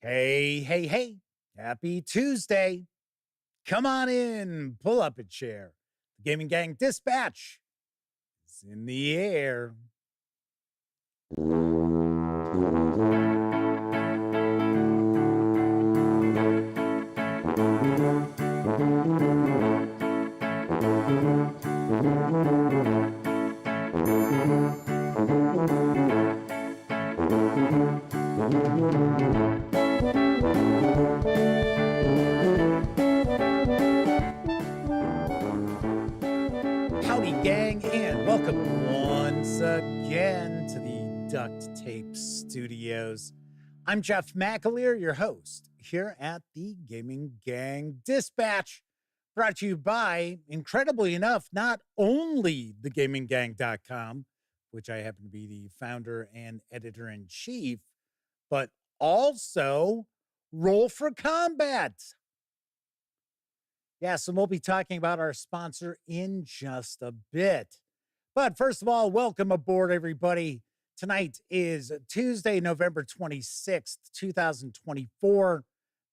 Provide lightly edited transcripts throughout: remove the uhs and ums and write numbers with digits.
Hey, hey, hey. Happy Tuesday. Come on in, pull up a chair. The Gaming Gang Dispatch is in the air. Howdy, gang, and welcome once again to the Duct Tape Studios. I'm Jeff McAleer, your host, here at the Gaming Gang Dispatch, brought to you by, incredibly enough, not only thegaminggang.com, which I happen to be the founder and editor-in-chief, but also Roll for Combat. Yeah, so we'll be talking about our sponsor in just a bit. But first of all, welcome aboard, everybody. Tonight is Tuesday, November 26th, 2024.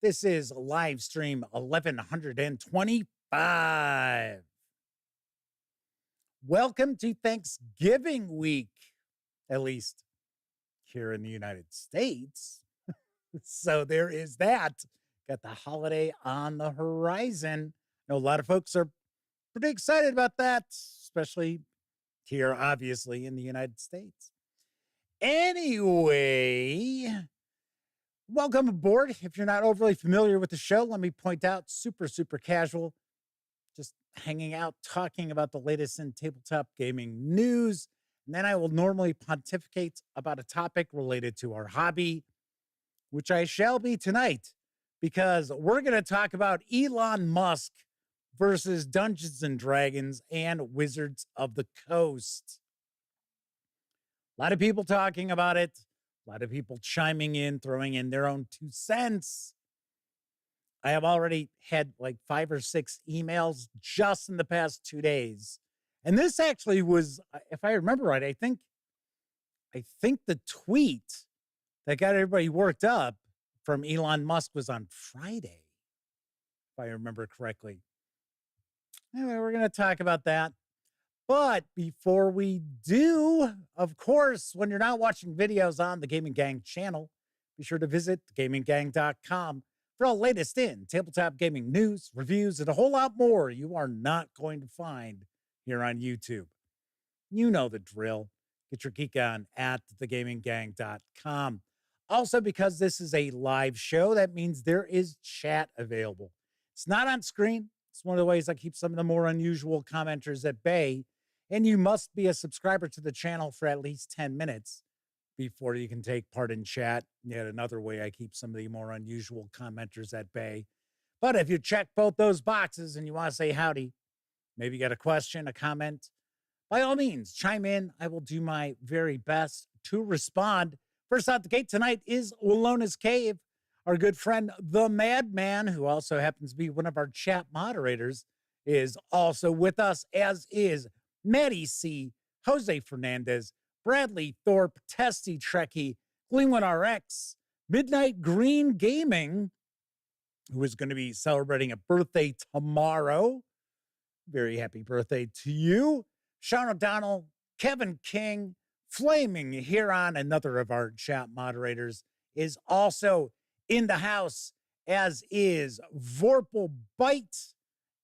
This is live stream 1125. Welcome to Thanksgiving week, at least here in the United States. So there is that. Got the holiday on the horizon. I know a lot of folks are pretty excited about that, especially here, obviously, in the United States. Anyway, welcome aboard. If you're not overly familiar with the show, let me point out, super casual, just hanging out, talking about the latest in tabletop gaming news. And then I will normally pontificate about a topic related to our hobby, which I shall be tonight, because we're going to talk about Elon Musk versus Dungeons and Dragons and Wizards of the Coast. A lot of people talking about it, a lot of people chiming in, throwing in their own 2 cents. I have already had like 5 or 6 emails just in the past 2 days. And this actually was, if I remember right, I think the tweet that got everybody worked up from Elon Musk was on Friday, if I remember correctly. Anyway, we're going to talk about that. But before we do, of course, when you're not watching videos on the Gaming Gang channel, be sure to visit thegaminggang.com for all latest in tabletop gaming news, reviews, and a whole lot more you are not going to find here on YouTube. You know the drill. Get your geek on at thegaminggang.com. Also, because this is a live show, that means there is chat available. It's not on screen. It's one of the ways I keep some of the more unusual commenters at bay. And you must be a subscriber to the channel for at least 10 minutes before you can take part in chat. Yet another way I keep some of the more unusual commenters at bay. But if you check both those boxes and you want to say howdy, maybe you got a question, a comment, by all means, chime in. I will do my very best to respond. First out the gate tonight is Walona's Cave. Our good friend, the Madman, who also happens to be one of our chat moderators, is also with us, as is Maddie C., Jose Fernandez, Bradley Thorpe, Testy Trekkie, Gleamwin RX, Midnight Green Gaming, who is going to be celebrating a birthday tomorrow. Very happy birthday to you. Sean O'Donnell, Kevin King, Flaming Huron, another of our chat moderators, is also in the house, as is Vorpal Bite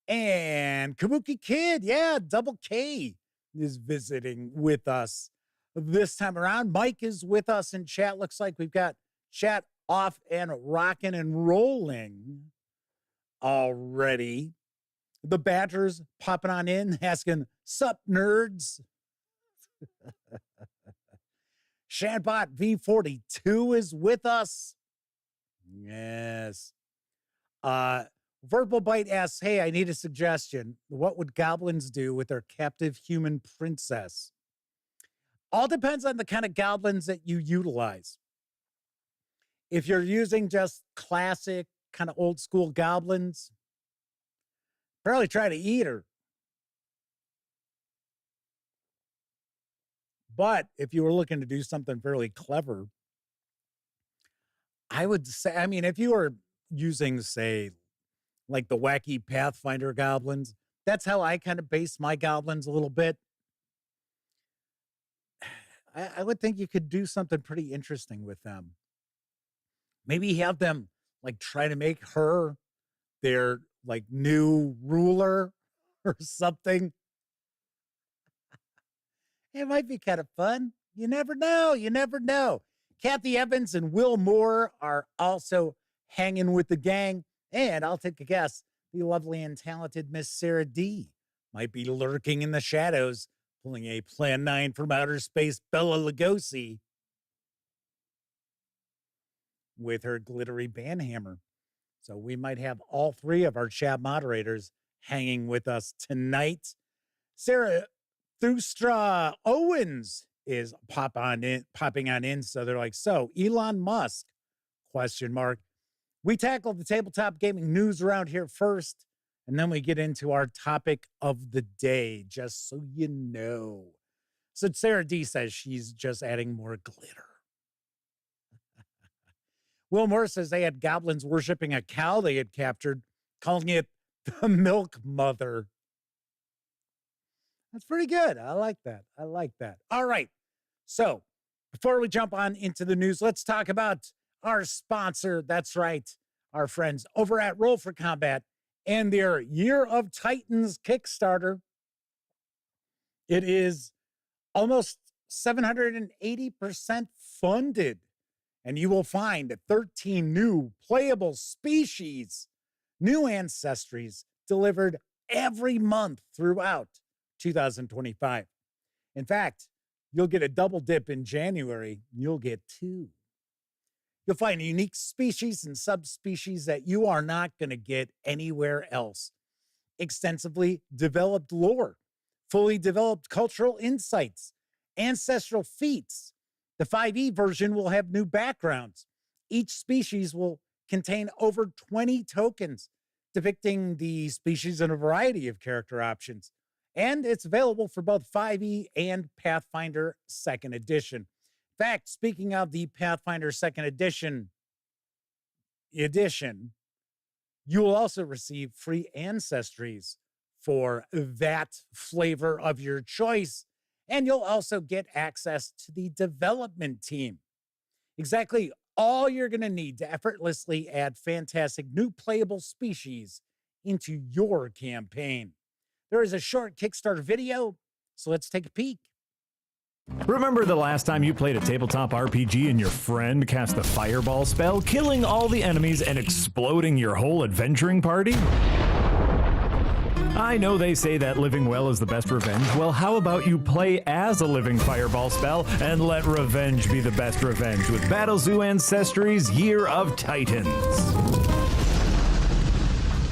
and Kabuki Kid. Yeah, Double K is visiting with us this time around. Mike is with us in chat. Looks like we've got chat off and rocking and rolling already. The Badgers popping on in, asking, sup, nerds? Shanbot V42 is with us. Yes. Verbal Bite asks, hey, I need a suggestion. What would goblins do with their captive human princess? All depends on the kind of goblins that you utilize. If you're using just classic, kind of old school goblins, probably try to eat her. But if you were looking to do something fairly clever, I would say, I mean, if you were using, say, like the wacky Pathfinder goblins, that's how I kind of base my goblins a little bit. I would think you could do something pretty interesting with them. Maybe have them like try to make her their like new ruler or something. It might be kind of fun. You never know. You never know. Kathy Evans and Will Moore are also hanging with the gang. And I'll take a guess, the lovely and talented Miss Sarah D might be lurking in the shadows, pulling a Plan 9 from outer space Bella Lugosi with her glittery banhammer. So we might have all three of our chat moderators hanging with us tonight. Sarah Thustra Owens is popping on in. So they're like, so Elon Musk, ? We tackle the tabletop gaming news around here first, and then we get into our topic of the day, just so you know. So Sarah D says she's just adding more glitter. Will Moore says they had goblins worshiping a cow they had captured, calling it the Milk Mother. That's pretty good. I like that. I like that. All right. So before we jump on into the news, let's talk about our sponsor. That's right. Our friends over at Roll for Combat and their Year of Titans Kickstarter. It is almost 780% funded, and you will find 13 new playable species, new ancestries delivered every month throughout 2025. In fact, you'll get a double dip in January. You'll get 2. You'll find unique species and subspecies that you are not going to get anywhere else. Extensively developed lore, fully developed cultural insights, ancestral feats. The 5e version will have new backgrounds. Each species will contain over 20 tokens depicting the species in a variety of character options. And it's available for both 5e and Pathfinder 2nd Edition. In fact, speaking of the Pathfinder 2nd Edition, you will also receive free ancestries for that flavor of your choice. And you'll also get access to the development team. Exactly all you're going to need to effortlessly add fantastic new playable species into your campaign. There is a short Kickstarter video, so let's take a peek. Remember the last time you played a tabletop RPG and your friend cast the fireball spell, killing all the enemies and exploding your whole adventuring party? I know they say that living well is the best revenge. Well, how about you play as a living fireball spell and let revenge be the best revenge with Battlezoo Ancestry's Year of Titans.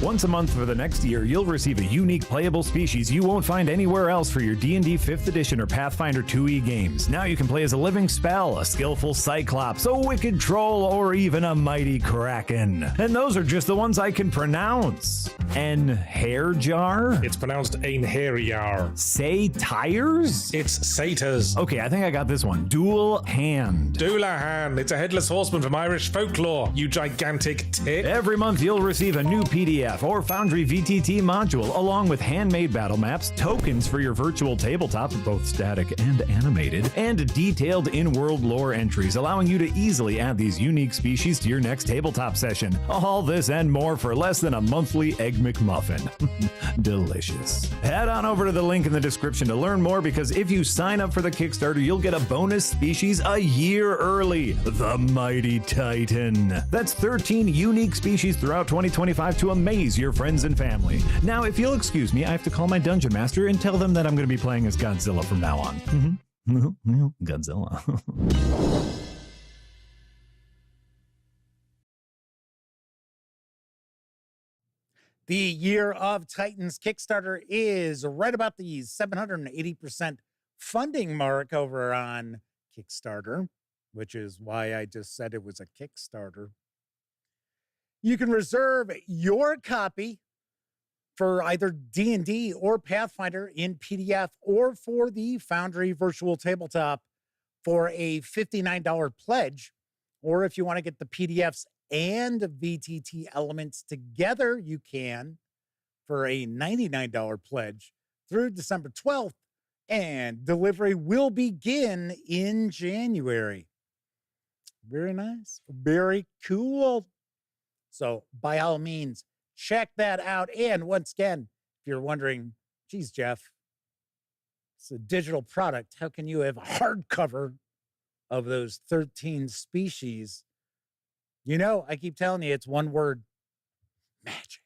Once a month for the next year, you'll receive a unique playable species you won't find anywhere else for your D&D 5th Edition or Pathfinder 2e games. Now you can play as a living spell, a skillful cyclops, a wicked troll, or even a mighty kraken. And those are just the ones I can pronounce. An hair jar? It's pronounced ein hairyar. Say tires? It's satyrs. Okay, I think I got this one. Dual hand. Doulahan. It's a headless horseman from Irish folklore, you gigantic tit. Every month you'll receive a new PDF or Foundry VTT module, along with handmade battle maps, tokens for your virtual tabletop, both static and animated, and detailed in-world lore entries, allowing you to easily add these unique species to your next tabletop session. All this and more for less than a monthly Egg McMuffin. Delicious. Head on over to the link in the description to learn more, because if you sign up for the Kickstarter, you'll get a bonus species a year early, the Mighty Titan. That's 13 unique species throughout 2025 to amaze your friends and family. Now, if you'll excuse me, I have to call my dungeon master and tell them that I'm going to be playing as Godzilla from now on. Godzilla. The Year of Titans Kickstarter is right about the 780% funding mark over on Kickstarter, which is why I just said it was a Kickstarter. You can reserve your copy for either D&D or Pathfinder in PDF or for the Foundry Virtual Tabletop for a $59 pledge Or if you want to get the PDFs and VTT elements together, you can for a $99 pledge through December 12th, and delivery will begin in January. Very nice. Very cool. So by all means, check that out. And once again, if you're wondering, geez, Jeff, it's a digital product. How can you have a hardcover of those 13 species? You know, I keep telling you, it's one word: magic.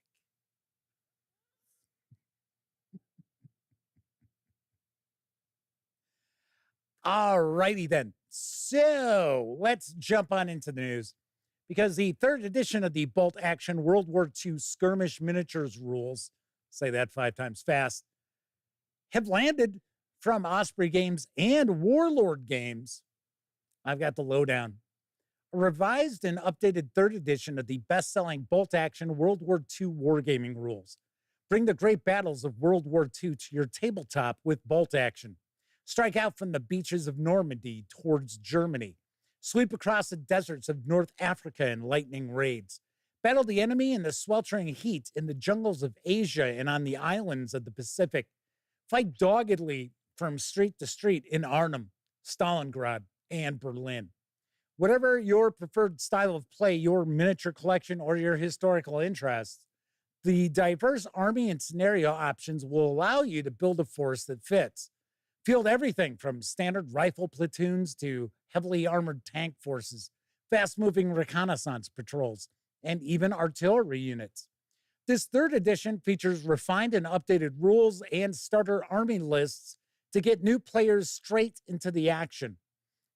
All righty then. So let's jump on into the news, because the third edition of the Bolt Action World War II Skirmish Miniatures rules, say that 5 times fast, have landed from Osprey Games and Warlord Games. I've got the lowdown. A revised and updated third edition of the best-selling Bolt Action World War II wargaming rules. Bring the great battles of World War II to your tabletop with Bolt Action. Strike out from the beaches of Normandy towards Germany. Sweep across the deserts of North Africa in lightning raids. Battle the enemy in the sweltering heat in the jungles of Asia and on the islands of the Pacific. Fight doggedly from street to street in Arnhem, Stalingrad, and Berlin. Whatever your preferred style of play, your miniature collection, or your historical interests, the diverse army and scenario options will allow you to build a force that fits. Field everything from standard rifle platoons to heavily armored tank forces, fast-moving reconnaissance patrols, and even artillery units. This third edition features refined and updated rules and starter army lists to get new players straight into the action.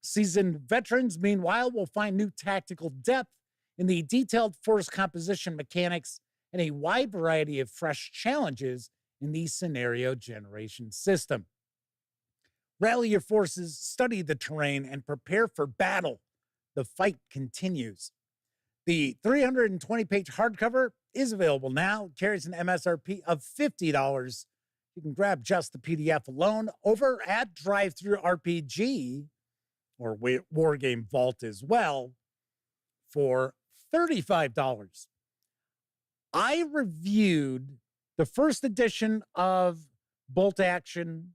Seasoned veterans, meanwhile, will find new tactical depth in the detailed force composition mechanics and a wide variety of fresh challenges in the scenario generation system. Rally your forces, study the terrain, and prepare for battle. The fight continues. The 320-page hardcover is available now. It carries an MSRP of $50. You can grab just the PDF alone over at Drive-Thru RPG or Wargame Vault as well for $35. I reviewed the first edition of Bolt Action.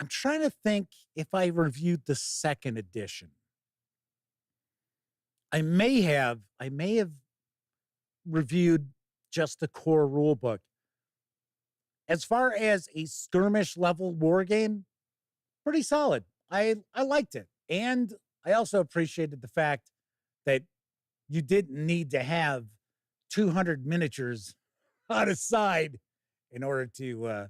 I'm trying to think if I reviewed the second edition. I may have reviewed just the core rule book. As far as a skirmish level war game, pretty solid. I liked it. And I also appreciated the fact that you didn't need to have 200 miniatures on a side in order to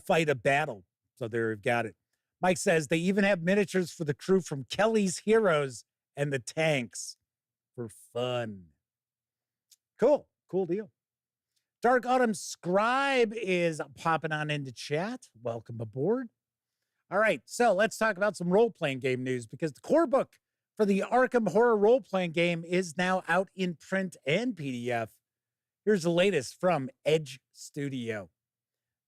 fight a battle. So there we've got it. Mike says they even have miniatures for the crew from Kelly's Heroes and the tanks for fun. Cool deal. Dark Autumn Scribe is popping on into chat. Welcome aboard. All right, so let's talk about some role-playing game news, because the core book for the Arkham Horror role-playing game is now out in print and PDF. Here's the latest from Edge Studio.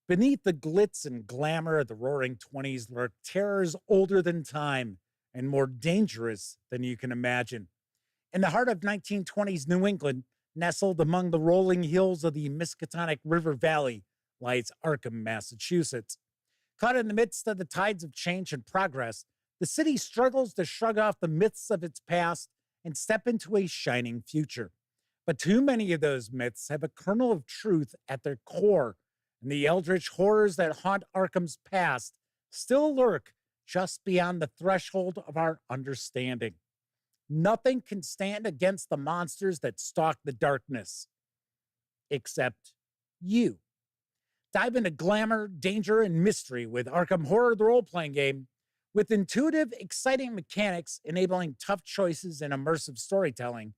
Beneath the glitz and glamour of the roaring 20s lurk terrors older than time and more dangerous than you can imagine. In the heart of 1920s New England, nestled among the rolling hills of the Miskatonic River Valley, lies Arkham, Massachusetts. Caught in the midst of the tides of change and progress, the city struggles to shrug off the myths of its past and step into a shining future. But too many of those myths have a kernel of truth at their core, and the eldritch horrors that haunt Arkham's past still lurk just beyond the threshold of our understanding. Nothing can stand against the monsters that stalk the darkness, except you. Dive into glamour, danger, and mystery with Arkham Horror, the role-playing game, with intuitive, exciting mechanics enabling tough choices and immersive storytelling.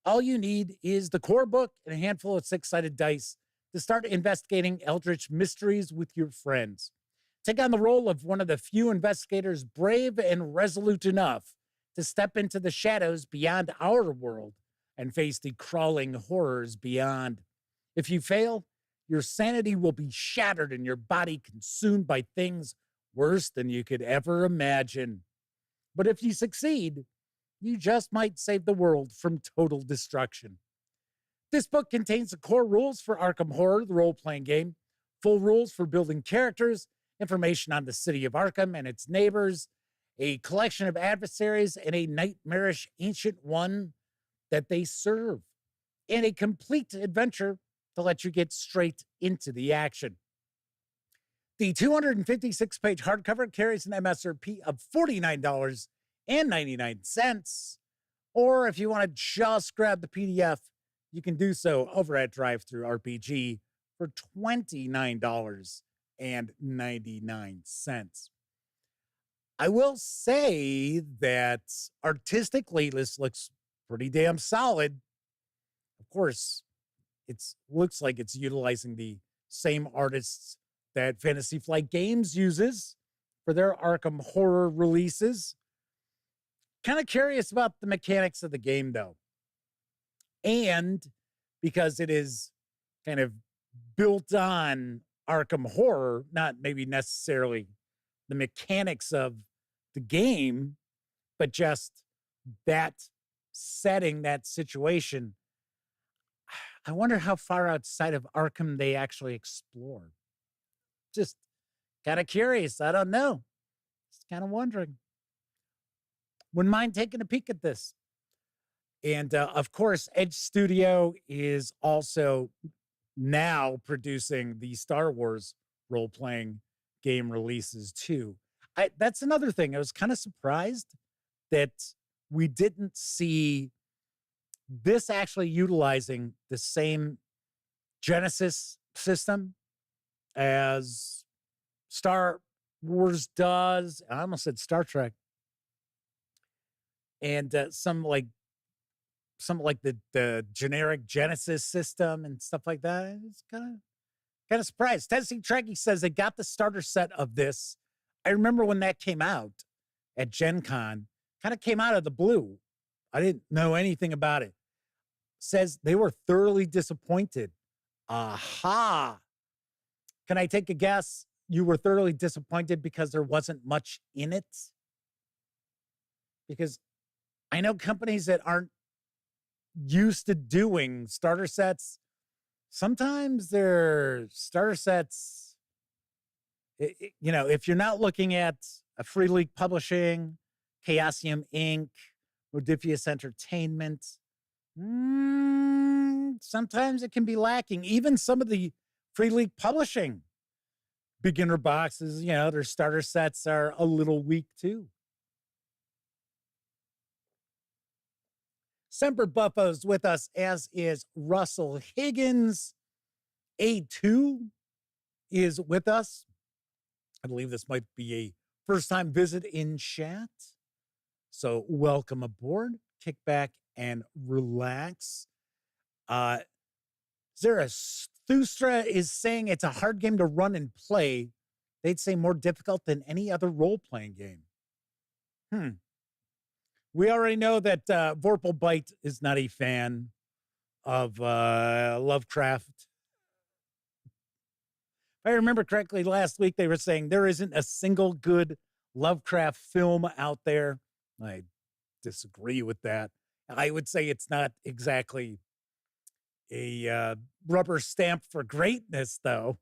All you need is the core book and a handful of six-sided dice to start investigating eldritch mysteries with your friends. Take on the role of one of the few investigators brave and resolute enough to step into the shadows beyond our world and face the crawling horrors beyond. If you fail, your sanity will be shattered and your body consumed by things worse than you could ever imagine. But if you succeed, you just might save the world from total destruction. This book contains the core rules for Arkham Horror, the role-playing game, full rules for building characters, information on the city of Arkham and its neighbors, a collection of adversaries, and a nightmarish ancient one that they serve, and a complete adventure to let you get straight into the action. The 256-page hardcover carries an MSRP of $49.99, or if you want to just grab the PDF, you can do so over at Drive-Thru RPG for $29.99. I will say that artistically, this looks pretty damn solid. Of course, it looks like it's utilizing the same artists that Fantasy Flight Games uses for their Arkham Horror releases. Kind of curious about the mechanics of the game, though. And because it is kind of built on Arkham Horror, not maybe necessarily the mechanics of the game, but just that setting, that situation. I wonder how far outside of Arkham they actually explore. Just kind of curious. I don't know. Just kind of wondering. Wouldn't mind taking a peek at this. And of course, Edge Studio is also now producing the Star Wars role-playing game releases too. That's another thing. I was kind of surprised that we didn't see this actually utilizing the same Genesis system as Star Wars does. I almost said Star Trek. And some like the generic Genesis system and stuff like that. It's kind of surprised. Tennessee Trekkie says they got the starter set of this. I remember when that came out at Gen Con, kind of came out of the blue. I didn't know anything about it. Says they were thoroughly disappointed. Aha. Can I take a guess? You were thoroughly disappointed because there wasn't much in it? Because I know companies that aren't used to doing starter sets, sometimes their starter sets, if you're not looking at a Free League Publishing, Chaosium Inc., Modiphius Entertainment, sometimes it can be lacking. Even some of the Free League Publishing beginner boxes, their starter sets are a little weak too. Semper Buffo's with us, as is Russell Higgins. A2 is with us. I believe this might be a first-time visit in chat. So welcome aboard. Kick back and relax. Zarathustra is saying it's a hard game to run and play. They'd say more difficult than any other role-playing game. We already know that Vorpal Bite is not a fan of Lovecraft. If I remember correctly, last week they were saying there isn't a single good Lovecraft film out there. I disagree with that. I would say it's not exactly a rubber stamp for greatness, though.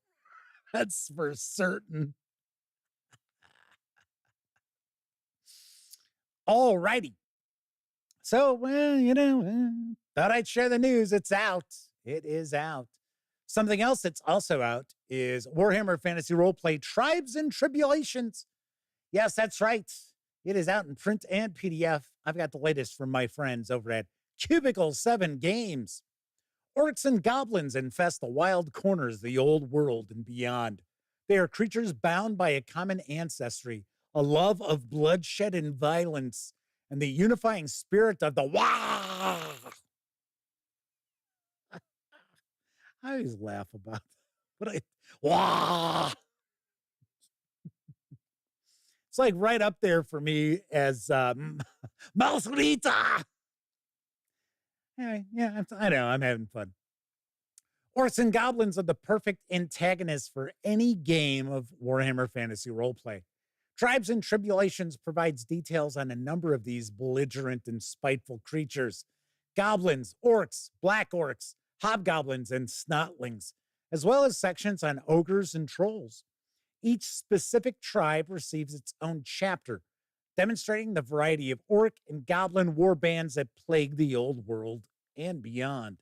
That's for certain. All righty. So, thought I'd share the news. It's out. It is out. Something else that's also out is Warhammer Fantasy Roleplay Tribes and Tribulations. Yes, that's right. It is out in print and PDF. I've got the latest from my friends over at Cubicle 7 Games. Orcs and goblins infest the wild corners of the old world and beyond. They are creatures bound by a common ancestry, a love of bloodshed and violence, and the unifying spirit of the Wah. I always laugh about that. Wah. It's like right up there for me as Malsrita. Anyway, yeah, I know, I'm having fun. Orcs and goblins are the perfect antagonists for any game of Warhammer Fantasy Roleplay. Tribes and Tribulations provides details on a number of these belligerent and spiteful creatures: goblins, orcs, black orcs, hobgoblins, and snotlings, as well as sections on ogres and trolls. Each specific tribe receives its own chapter, demonstrating the variety of orc and goblin warbands that plague the old world and beyond.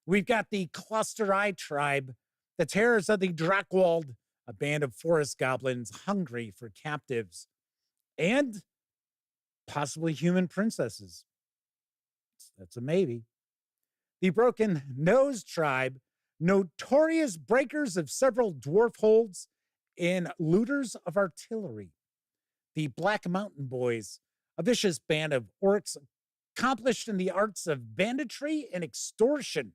We've got the Cluster Eye tribe, the terrors of the Drakwold, a band of forest goblins hungry for captives, and possibly human princesses. That's a maybe. The Broken Nose tribe, notorious breakers of several dwarf holds and looters of artillery. The Black Mountain Boys, a vicious band of orcs accomplished in the arts of banditry and extortion.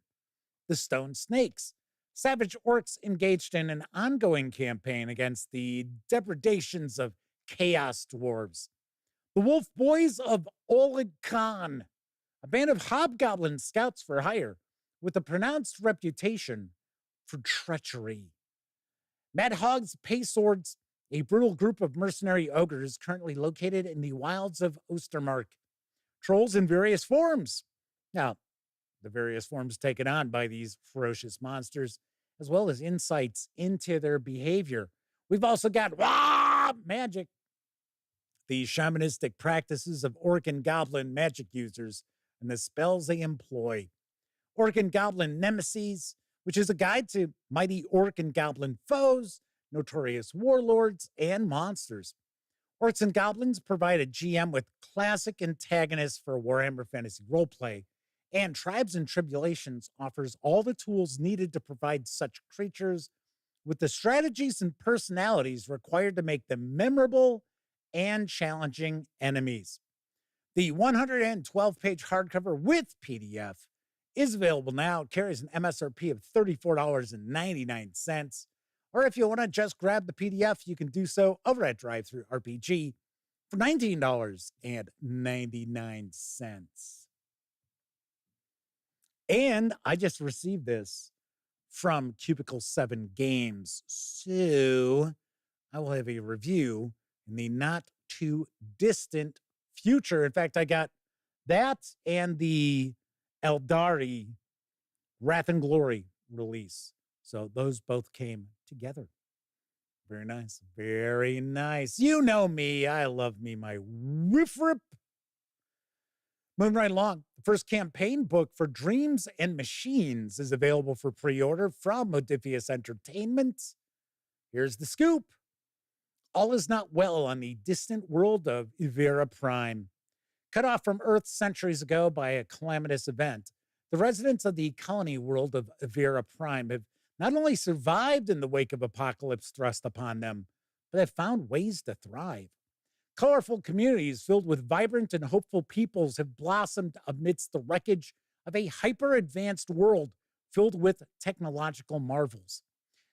The Stone Snakes, savage orcs engaged in an ongoing campaign against the depredations of chaos dwarves. The Wolf Boys of Oleg Khan, a band of hobgoblin scouts for hire with a pronounced reputation for treachery. Mad Hogs Pay Swords, a brutal group of mercenary ogres currently located in the wilds of Ostermark. Trolls in various forms. Now, the various forms taken on by these ferocious monsters, as well as insights into their behavior. We've also got magic, the shamanistic practices of orc and goblin magic users, and the spells they employ. Orc and Goblin Nemesis, which is a guide to mighty orc and goblin foes, notorious warlords, and monsters. Orcs and Goblins provide a GM with classic antagonists for Warhammer Fantasy Roleplay, and Tribes and Tribulations offers all the tools needed to provide such creatures with the strategies and personalities required to make them memorable and challenging enemies. The 112-page hardcover with PDF is available now. It carries an MSRP of $34.99. Or if you want to just grab the PDF, you can do so over at Drive-Thru RPG for $19.99. And I just received this from Cubicle 7 Games. So I will have a review in the not too distant future. In fact, I got that and the Eldari Wrath and Glory release. So those both came together. Very nice. Very nice. You know me. I love me my whiff rip. Moving right along. The first campaign book for Dreams and Machines is available for pre-order from Modiphius Entertainment. Here's the scoop. All is not well on the distant world of Ivera Prime. Cut off from Earth centuries ago by a calamitous event, the residents of the colony world of Ivera Prime have not only survived in the wake of apocalypse thrust upon them, but have found ways to thrive. Colorful communities filled with vibrant and hopeful peoples have blossomed amidst the wreckage of a hyper-advanced world filled with technological marvels.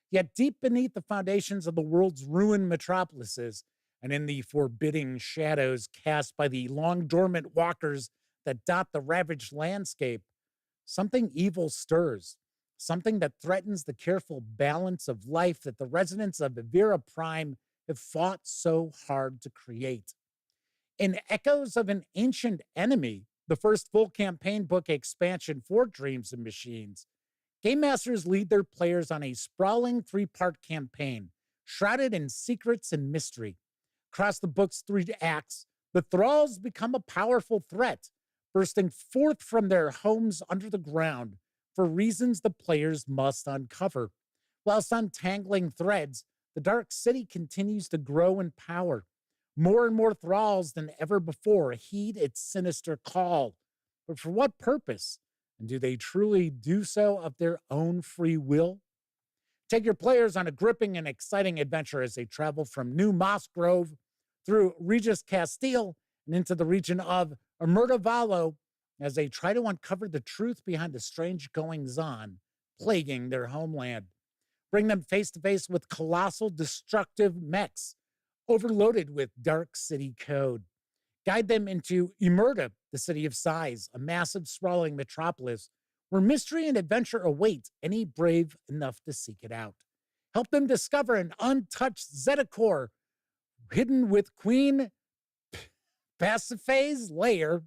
Yet deep beneath the foundations of the world's ruined metropolises, and in the forbidding shadows cast by the long-dormant walkers that dot the ravaged landscape, something evil stirs, something that threatens the careful balance of life that the residents of Ivera Prime have fought so hard to create. In Echoes of an Ancient Enemy, the first full campaign book expansion for Dreams and Machines, Game Masters lead their players on a sprawling 3-part campaign, shrouded in secrets and mystery. Across the book's 3 acts, the Thralls become a powerful threat, bursting forth from their homes under the ground for reasons the players must uncover. Whilst untangling threads, the Dark City continues to grow in power. More and more Thralls than ever before heed its sinister call. But for what purpose? And do they truly do so of their own free will? Take your players on a gripping and exciting adventure as they travel from New Mossgrove through Regis Castile and into the region of Murtavallo as they try to uncover the truth behind the strange goings-on plaguing their homeland. Bring them face to face with colossal destructive mechs overloaded with Dark City code. Guide them into Emerta, the City of Sighs, a massive sprawling metropolis where mystery and adventure await any brave enough to seek it out. Help them discover an untouched Zetakor hidden with Queen Pasiphae's lair.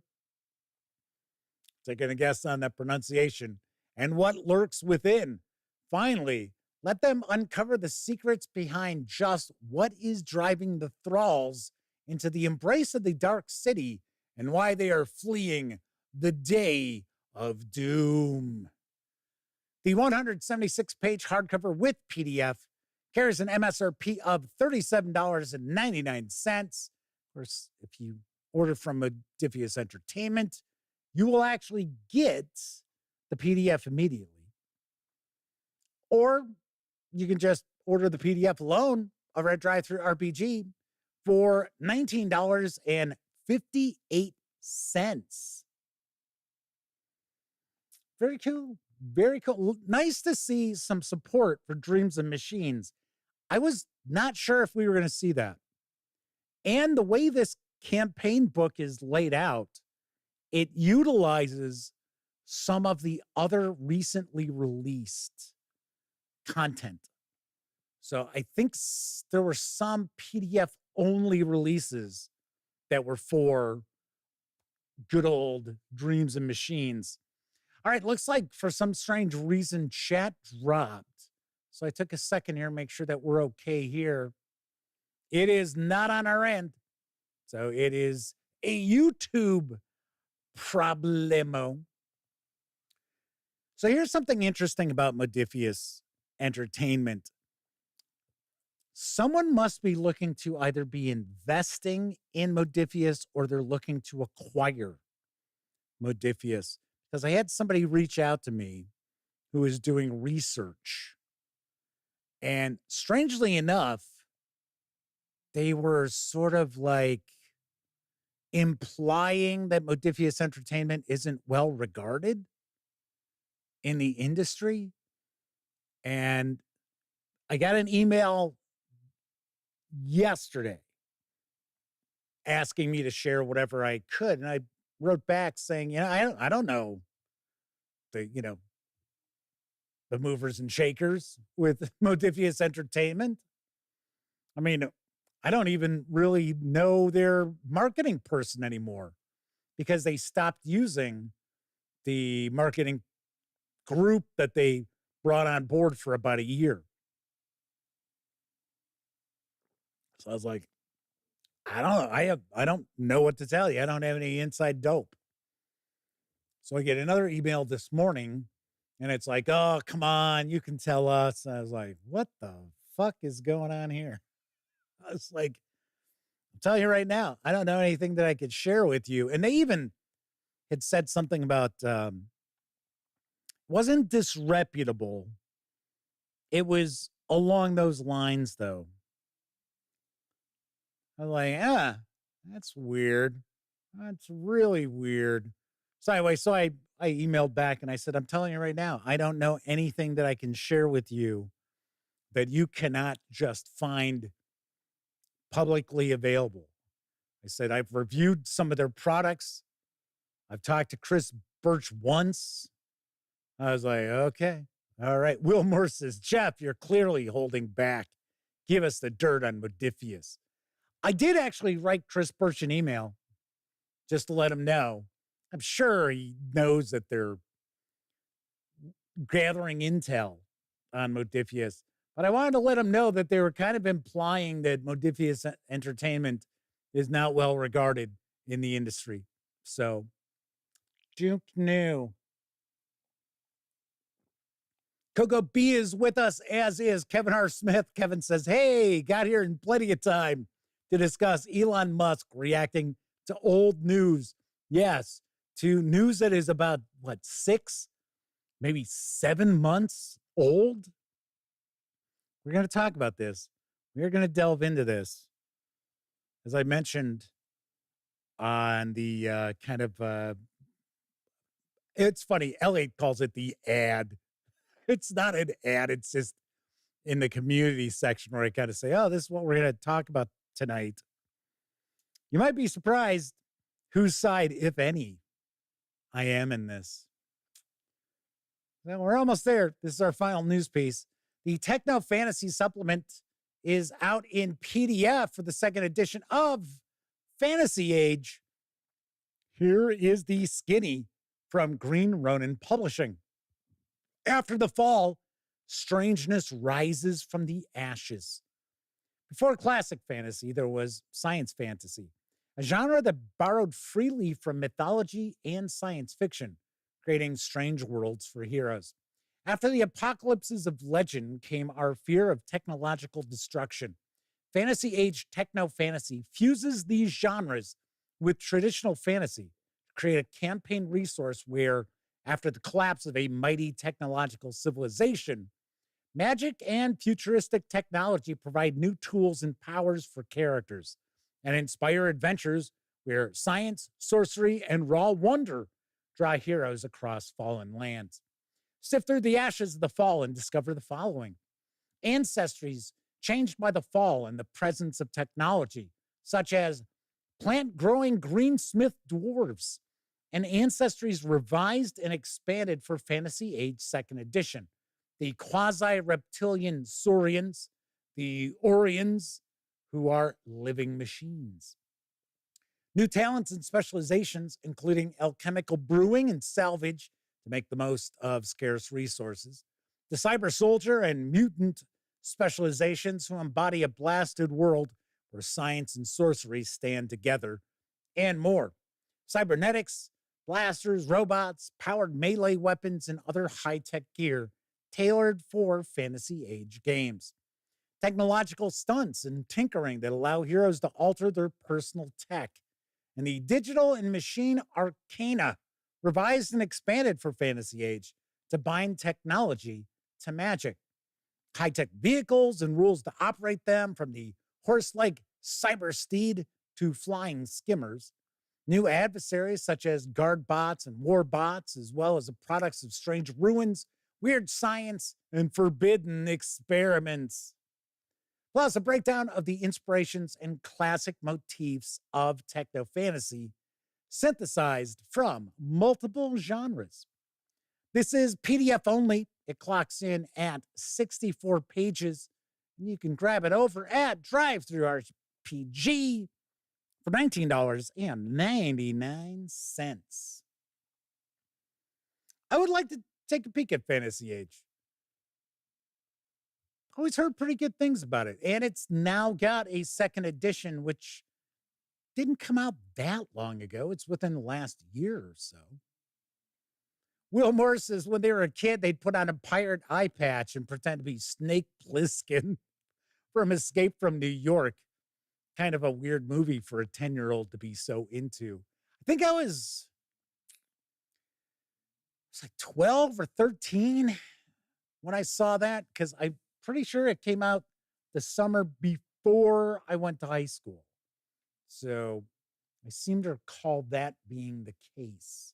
Taking a guess on that pronunciation. And what lurks within. Finally, let them uncover the secrets behind just what is driving the thralls into the embrace of the Dark City and why they are fleeing the day of doom. The 176-page hardcover with PDF carries an MSRP of $37.99. Of course, if you order from Modiphius Entertainment, you will actually get the PDF immediately. Or you can just order the PDF alone over at Drive-Thru RPG for $19.58. Very cool. Very cool. Nice to see some support for Dreams and Machines. I was not sure if we were going to see that. And the way this campaign book is laid out, it utilizes some of the other recently released content. So I think there were some PDF only releases that were for good old Dreams and Machines. All right, looks like for some strange reason, chat dropped. So I took a second here, make sure that we're okay here. It is not on our end. So it is a YouTube problemo. So here's something interesting about Modiphius Entertainment. Someone must be looking to either be investing in Modiphius or they're looking to acquire Modiphius. Because I had somebody reach out to me who is doing research. And strangely enough, they were sort of like implying that Modiphius Entertainment isn't well regarded in the industry. And I got an email yesterday asking me to share whatever I could. And I wrote back saying, I don't know the movers and shakers with Modiphius Entertainment. I mean, I don't even really know their marketing person anymore because they stopped using the marketing group that they brought on board for about a year. So I was like, I don't know. I don't know what to tell you. I don't have any inside dope. So I get another email this morning and it's like, oh, come on, you can tell us. And I was like, what the fuck is going on here? I was like, I'm telling you right now, I don't know anything that I could share with you. And they even had said something about, wasn't disreputable. It was along those lines, though. I was like, that's weird. That's really weird. So anyway, I emailed back and I said, I'm telling you right now, I don't know anything that I can share with you that you cannot just find publicly available. I said, I've reviewed some of their products. I've talked to Chris Birch once. I was like, okay, all right. Will Moore says, Jeff, you're clearly holding back. Give us the dirt on Modiphius. I did actually write Chris Birch an email just to let him know. I'm sure he knows that they're gathering intel on Modiphius, but I wanted to let him know that they were kind of implying that Modiphius Entertainment is not well regarded in the industry. So, Duke knew. Coco B is with us, as is Kevin R. Smith. Kevin says, hey, got here in plenty of time to discuss Elon Musk reacting to old news. Yes, to news that is about, 6, maybe 7 months old? We're going to talk about this. We're going to delve into this. As I mentioned on the it's funny, Elliot calls it the ad. It's not an ad. It's just in the community section where I kind of say, oh, this is what we're going to talk about tonight. You might be surprised whose side, if any, I am in this. Well, we're almost there. This is our final news piece. The Techno Fantasy Supplement is out in PDF for the second edition of Fantasy Age. Here is the skinny from Green Ronin Publishing. After the fall, strangeness rises from the ashes. Before classic fantasy, there was science fantasy, a genre that borrowed freely from mythology and science fiction, creating strange worlds for heroes. After the apocalypses of legend came our fear of technological destruction. Fantasy Age techno-fantasy fuses these genres with traditional fantasy to create a campaign resource where, after the collapse of a mighty technological civilization, magic and futuristic technology provide new tools and powers for characters and inspire adventures where science, sorcery, and raw wonder draw heroes across fallen lands. Sift through the ashes of the fall and discover the following: ancestries changed by the fall and the presence of technology, such as plant-growing greensmith dwarves, and ancestries revised and expanded for Fantasy Age 2nd Edition. The quasi-reptilian saurians, the Orions, who are living machines. New talents and specializations, including alchemical brewing and salvage to make the most of scarce resources. The cyber soldier and mutant specializations who embody a blasted world where science and sorcery stand together, and more. Cybernetics, blasters, robots, powered melee weapons, and other high-tech gear tailored for Fantasy Age games. Technological stunts and tinkering that allow heroes to alter their personal tech. And the digital and machine arcana, revised and expanded for Fantasy Age to bind technology to magic. High-tech vehicles and rules to operate them, from the horse-like cyber steed to flying skimmers. New adversaries such as guard bots and war bots, as well as the products of strange ruins, weird science, and forbidden experiments. Plus, a breakdown of the inspirations and classic motifs of techno-fantasy, synthesized from multiple genres. This is PDF only. It clocks in at 64 pages. And you can grab it over at DriveThruRPG for $19.99. I would like to take a peek at Fantasy Age. Always heard pretty good things about it. And it's now got a 2nd edition, which didn't come out that long ago. It's within the last year or so. Will Moore says when they were a kid, they'd put on a pirate eye patch and pretend to be Snake Plissken from Escape from New York. Kind of a weird movie for a 10-year-old to be so into. I think I was like 12 or 13 when I saw that, because I'm pretty sure it came out the summer before I went to high school. So I seem to recall that being the case.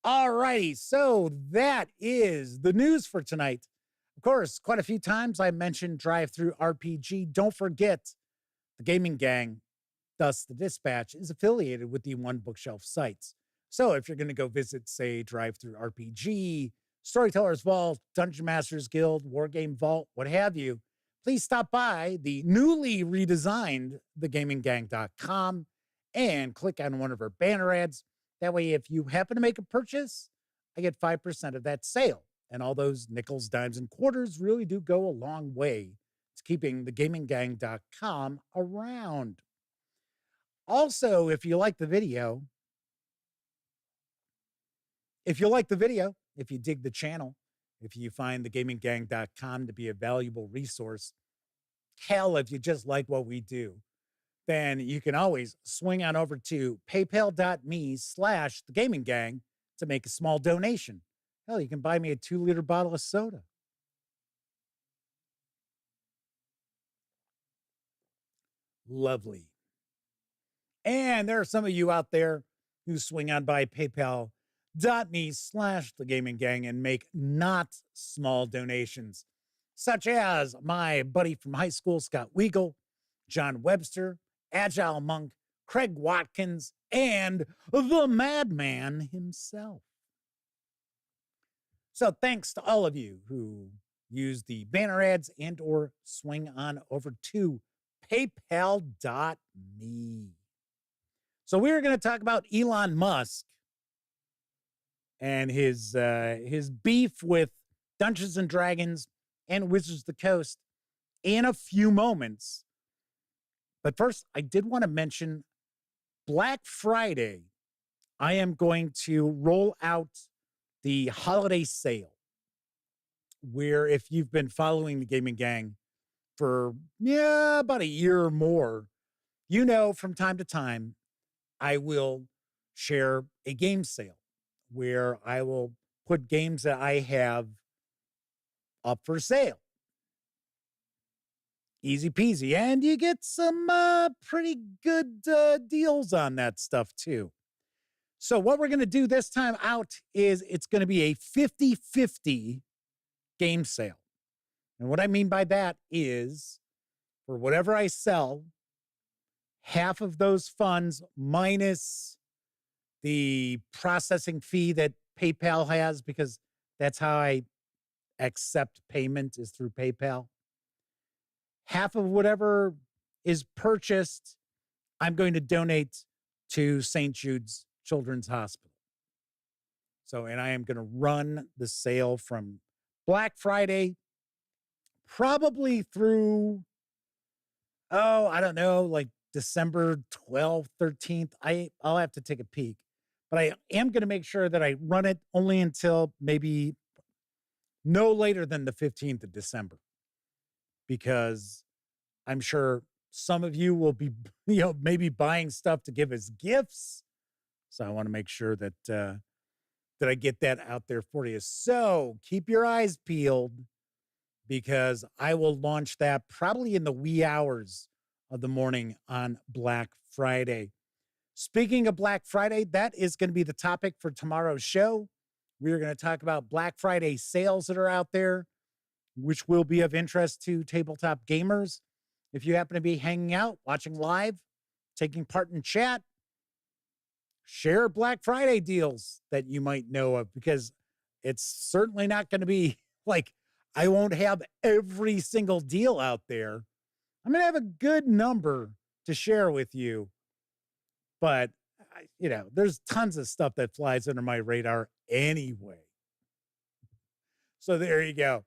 All righty, so that is the news for tonight. Of course, quite a few times I mentioned DriveThruRPG. Don't forget, the gaming gang, thus the Dispatch, is affiliated with the One Bookshelf sites. So if you're going to go visit, say, DriveThruRPG, Storyteller's Vault, Dungeon Masters Guild, Wargame Vault, what have you, please stop by the newly redesigned thegaminggang.com and click on one of our banner ads. That way, if you happen to make a purchase, I get 5% of that sale. And all those nickels, dimes, and quarters really do go a long way to keeping thegaminggang.com around. Also, if you like the video, if you dig the channel, if you find thegaminggang.com to be a valuable resource, hell, if you just like what we do, then you can always swing on over to paypal.me/thegaminggang to make a small donation. Hell, you can buy me a 2-liter bottle of soda. Lovely. And there are some of you out there who swing on by paypal.me/thegaminggang and make not small donations, such as my buddy from high school, Scott Weigel, John Webster, Agile Monk, Craig Watkins, and the Madman himself. So thanks to all of you who use the banner ads and or swing on over to paypal.me. So we're going to talk about Elon Musk and his beef with Dungeons and Dragons and Wizards of the Coast in a few moments. But first, I did want to mention Black Friday. I am going to roll out the holiday sale, where if you've been following the Gaming Gang for about a year or more, you know from time to time, I will share a game sale where I will put games that I have up for sale. Easy peasy. And you get some pretty good deals on that stuff too. So what we're going to do this time out is it's going to be a 50-50 game sale. And what I mean by that is for whatever I sell, half of those funds minus the processing fee that PayPal has, because that's how I accept payment is through PayPal. Half of whatever is purchased, I'm going to donate to St. Jude's Children's Hospital. So, and I am going to run the sale from Black Friday probably through, I don't know, like December 12th, 13th. I'll have to take a peek. But I am going to make sure that I run it only until maybe no later than the 15th of December. Because I'm sure some of you will be, maybe buying stuff to give as gifts. So I want to make sure that that I get that out there for you. So keep your eyes peeled, because I will launch that probably in the wee hours of the morning on Black Friday. Speaking of Black Friday, that is going to be the topic for tomorrow's show. We are going to talk about Black Friday sales that are out there, which will be of interest to tabletop gamers. If you happen to be hanging out, watching live, taking part in chat, share Black Friday deals that you might know of, because it's certainly not going to be like I won't have every single deal out there. I'm going to have a good number to share with you. But, there's tons of stuff that flies under my radar anyway. So there you go.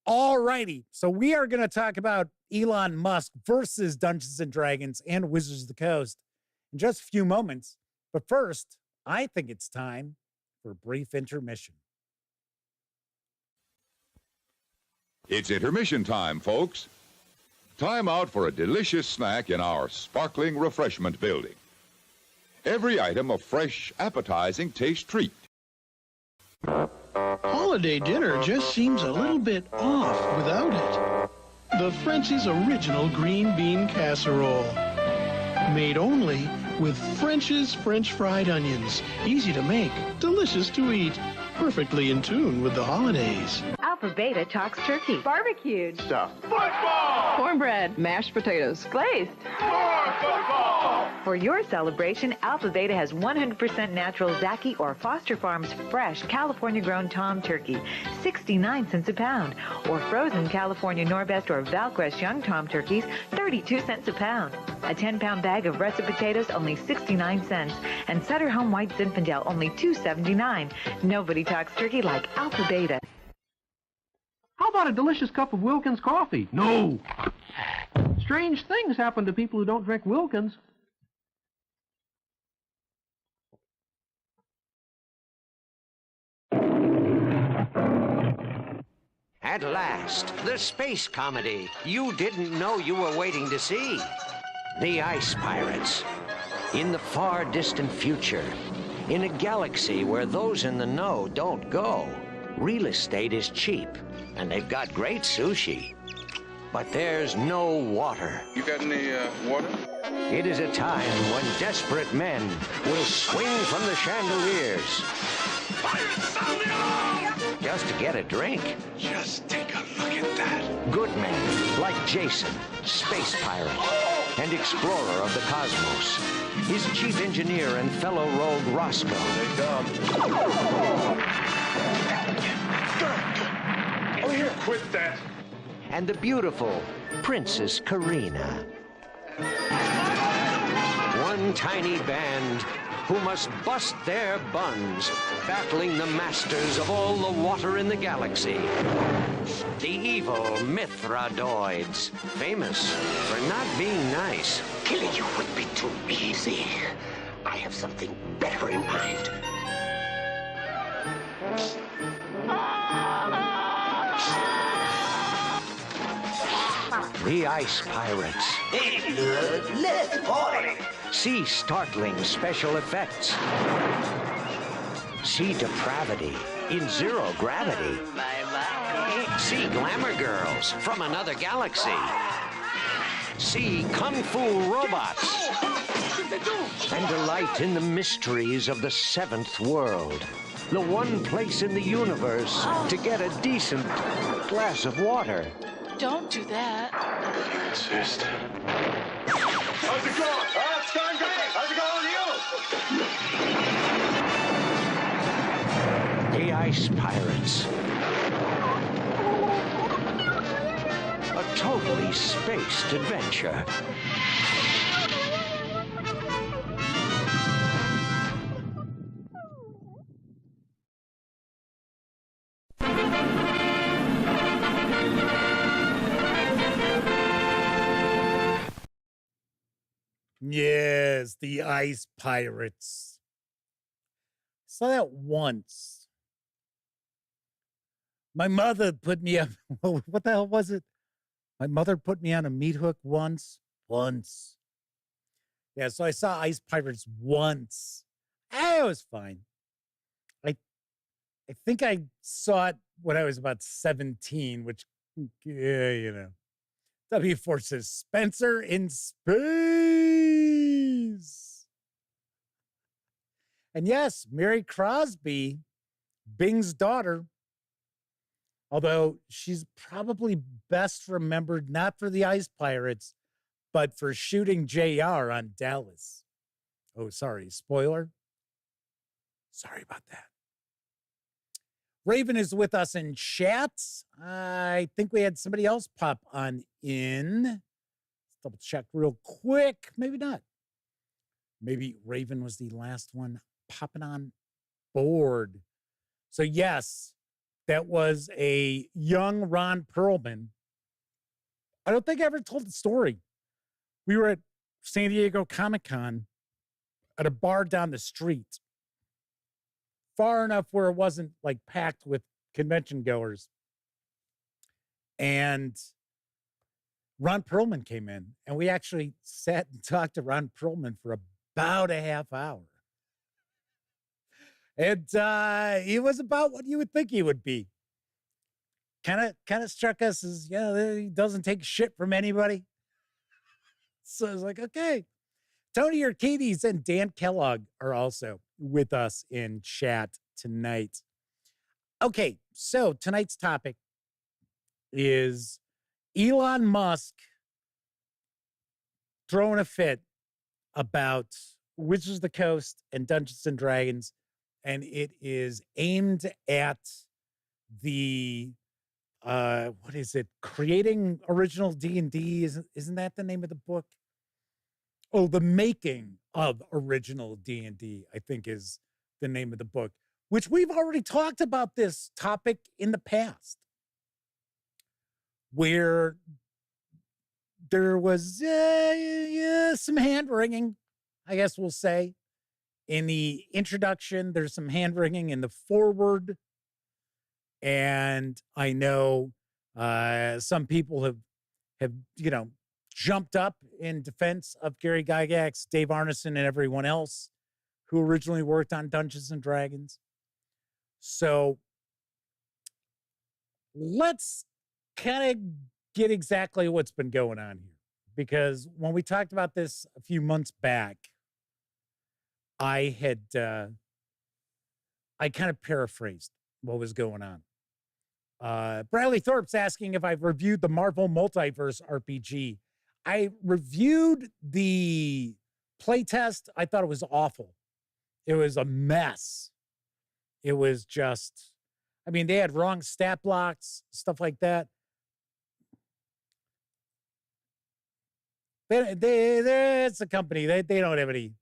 All righty. So we are going to talk about Elon Musk versus Dungeons and Dragons and Wizards of the Coast in just a few moments. But first, I think it's time for a brief intermission. It's intermission time, folks. Time out for a delicious snack in our sparkling refreshment building. Every item a fresh, appetizing taste treat. Holiday dinner just seems a little bit off without it. The French's original green bean casserole. Made only with French's French fried onions. Easy to make, delicious to eat. Perfectly in tune with the holidays. Alpha Beta talks turkey. Barbecued. Stuff. Football. Cornbread. Mashed potatoes. Glazed. More football. For your celebration, Alpha Beta has 100% natural Zaki or Foster Farms fresh California-grown Tom turkey, 69 cents a pound. Or frozen California Norbest or Valquest young Tom turkeys, 32 cents a pound. A 10-pound bag of russet potatoes, only 69 cents. And Sutter Home White Zinfandel, only $2.79. Nobody talks turkey like Alpha Beta. How about a delicious cup of Wilkins coffee? No! Strange things happen to people who don't drink Wilkins. At last, the space comedy you didn't know you were waiting to see. The Ice Pirates. In the far distant future, in a galaxy where those in the know don't go, real estate is cheap, and they've got great sushi. But there's no water. You got any water? It is a time when desperate men will swing from the chandeliers just to get a drink. Just take a look at that. Good men like Jason, space pirate, and explorer of the cosmos. His chief engineer and fellow rogue Roscoe. They come. here. Quit that. And the beautiful Princess Karina. One tiny band who must bust their buns, battling the masters of all the water in the galaxy. The evil Mithradoids, famous for not being nice. Killing you would be too easy. I have something better in mind. The Ice Pirates. See startling special effects. See depravity in zero gravity. See glamour girls from another galaxy. See kung fu robots. And delight in the mysteries of the seventh world. The one place in the universe to get a decent glass of water. Don't do that. I insist. How's it going? Oh, it's going great. How's it going with you? The Ice Pirates. A totally spaced adventure. Yes, the Ice Pirates. Saw that once. My mother put me up. What the hell was it? My mother put me on a meat hook once. Yeah, so I saw Ice Pirates once. It was fine. I think I saw it when I was about 17, which, yeah, you know. W4 says, Spencer in space. And yes, Mary Crosby, Bing's daughter, although she's probably best remembered not for the Ice Pirates, but for shooting JR on Dallas. Oh, sorry, spoiler. Sorry about that. Raven is with us in chat. I think we had somebody else pop on in. Let's double check real quick. Maybe not. Maybe Raven was the last one popping on board. So yes, that was a young Ron Perlman. I don't think I ever told the story. We were at San Diego Comic-Con at a bar down the street, far enough where it wasn't like packed with convention goers. And Ron Perlman came in, and we actually sat and talked to Ron Perlman for about a half hour. And he was about what you would think he would be. Kind of struck us as, yeah, he doesn't take shit from anybody. So I was like, okay. Tony Urquidez and Dan Kellogg are also with us in chat tonight. Okay, so tonight's topic is Elon Musk throwing a fit about Wizards of the Coast and Dungeons and Dragons, and it is aimed at the what is it? Creating original D&D. Isn't that the name of the book? Oh, The Making of Original D&D, I think is the name of the book, which we've already talked about this topic in the past, where there was some hand-wringing, I guess we'll say. In the introduction, there's some hand-wringing in the forward. And I know some people have jumped up in defense of Gary Gygax, Dave Arneson, and everyone else who originally worked on Dungeons and Dragons. So let's kind of get exactly what's been going on here. Because when we talked about this a few months back, I kind of paraphrased what was going on. Bradley Thorpe's asking if I've reviewed the Marvel Multiverse RPG. I reviewed the playtest. I thought it was awful. It was a mess. It was just, I mean, they had wrong stat blocks, stuff like that. It's a company. They don't have any.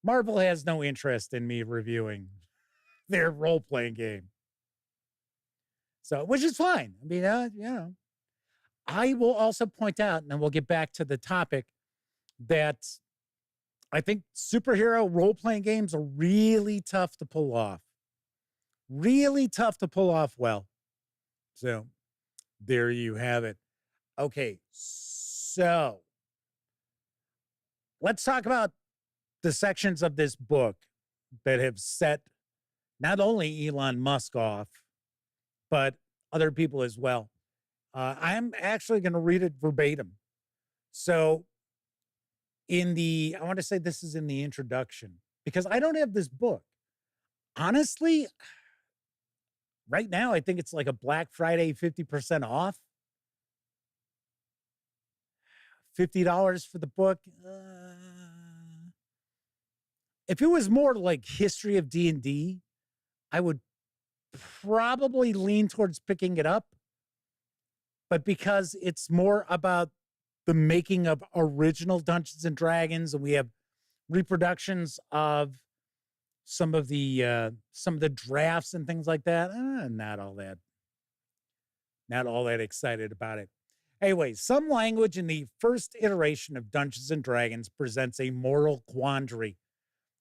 Marvel has no interest in me reviewing their role-playing game. So, which is fine. I mean, I will also point out, and then we'll get back to the topic, that I think superhero role-playing games are really tough to pull off. Really tough to pull off well. So, there you have it. Okay, so let's talk about the sections of this book that have set not only Elon Musk off, but other people as well. I'm actually going to read it verbatim. So I want to say this is in the introduction, because I don't have this book. Honestly, right now, I think it's like a Black Friday 50% off. $50 for the book. If it was more like history of D&D, I would probably lean towards picking it up. But because it's more about the making of original Dungeons and Dragons, and we have reproductions of some of the drafts and things like that, not all that excited about it. Anyway, some language in the first iteration of Dungeons and Dragons presents a moral quandary.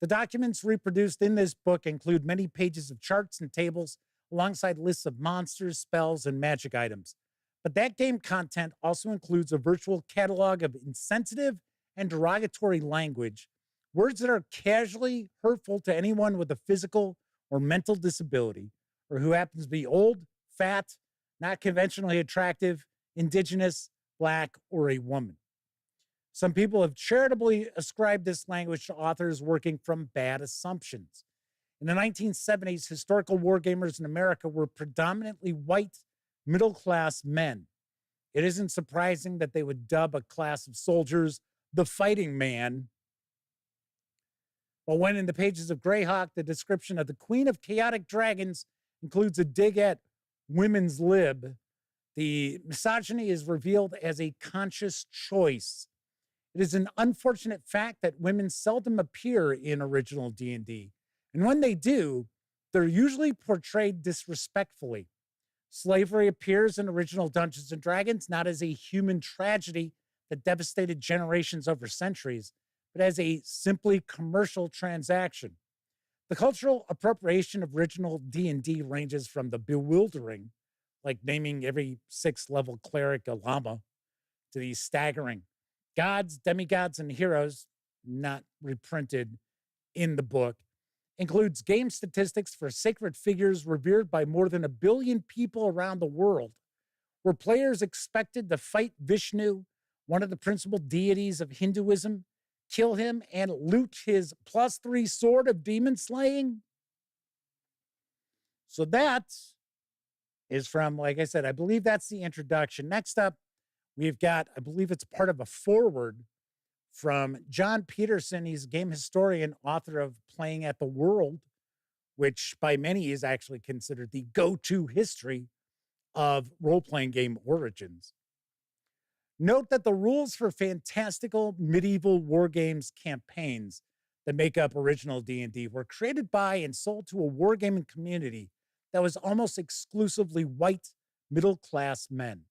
The documents reproduced in this book include many pages of charts and tables alongside lists of monsters, spells, and magic items. But that game content also includes a virtual catalog of insensitive and derogatory language, words that are casually hurtful to anyone with a physical or mental disability, or who happens to be old, fat, not conventionally attractive, indigenous, Black, or a woman. Some people have charitably ascribed this language to authors working from bad assumptions. In the 1970s, historical wargamers in America were predominantly white, middle-class men. It isn't surprising that they would dub a class of soldiers the fighting man. But when in the pages of Greyhawk, the description of the Queen of Chaotic Dragons includes a dig at women's lib, the misogyny is revealed as a conscious choice. It is an unfortunate fact that women seldom appear in original D&D, and when they do, they're usually portrayed disrespectfully. Slavery appears in original Dungeons and Dragons not as a human tragedy that devastated generations over centuries, but as a simply commercial transaction. The cultural appropriation of original D&D ranges from the bewildering, like naming every 6th level cleric a llama, to the staggering gods, demigods, and heroes, not reprinted in the book, includes game statistics for sacred figures revered by more than 1 billion people around the world, where players expected to fight Vishnu, one of the principal deities of Hinduism, kill him, and loot his +3 sword of demon slaying. So that is from, like I said, I believe that's the introduction. Next up, we've got, I believe it's part of a foreword from John Peterson. He's a game historian, author of Playing at the World, which by many is actually considered the go-to history of role-playing game origins. Note that the rules for fantastical medieval war games campaigns that make up original D&D were created by and sold to a wargaming community that was almost exclusively white, middle-class men.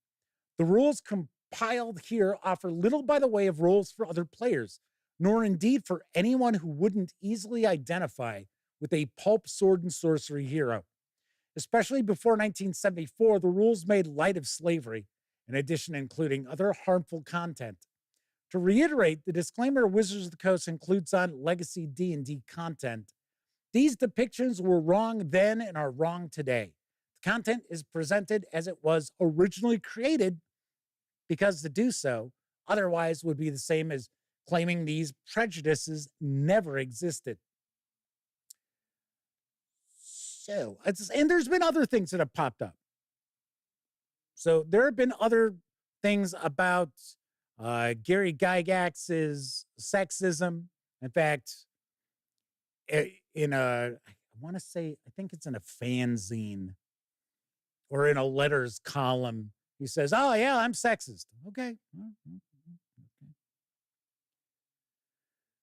The rules compiled here offer little by the way of roles for other players, nor indeed for anyone who wouldn't easily identify with a pulp sword and sorcery hero. Especially before 1974, the rules made light of slavery, in addition including other harmful content. To reiterate, the disclaimer Wizards of the Coast includes on legacy D&D content. These depictions were wrong then and are wrong today. The content is presented as it was originally created, because to do so otherwise would be the same as claiming these prejudices never existed. So, and there's been other things that have popped up. So there have been other things about Gary Gygax's sexism. In fact, I want to say, I think it's in a fanzine or in a letters column, he says, "Oh yeah, I'm sexist." Okay.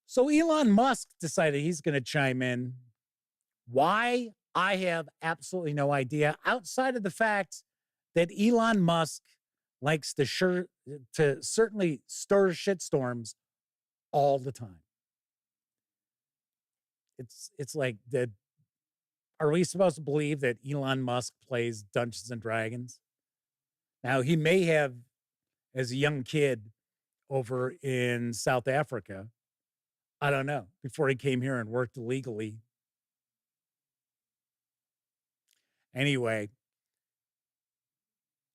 So Elon Musk decided he's going to chime in. Why? I have absolutely no idea, outside of the fact that Elon Musk likes to certainly stir shitstorms all the time. It's like that. Are we supposed to believe that Elon Musk plays Dungeons and Dragons? Now, he may have, as a young kid over in South Africa, I don't know, before he came here and worked illegally. Anyway,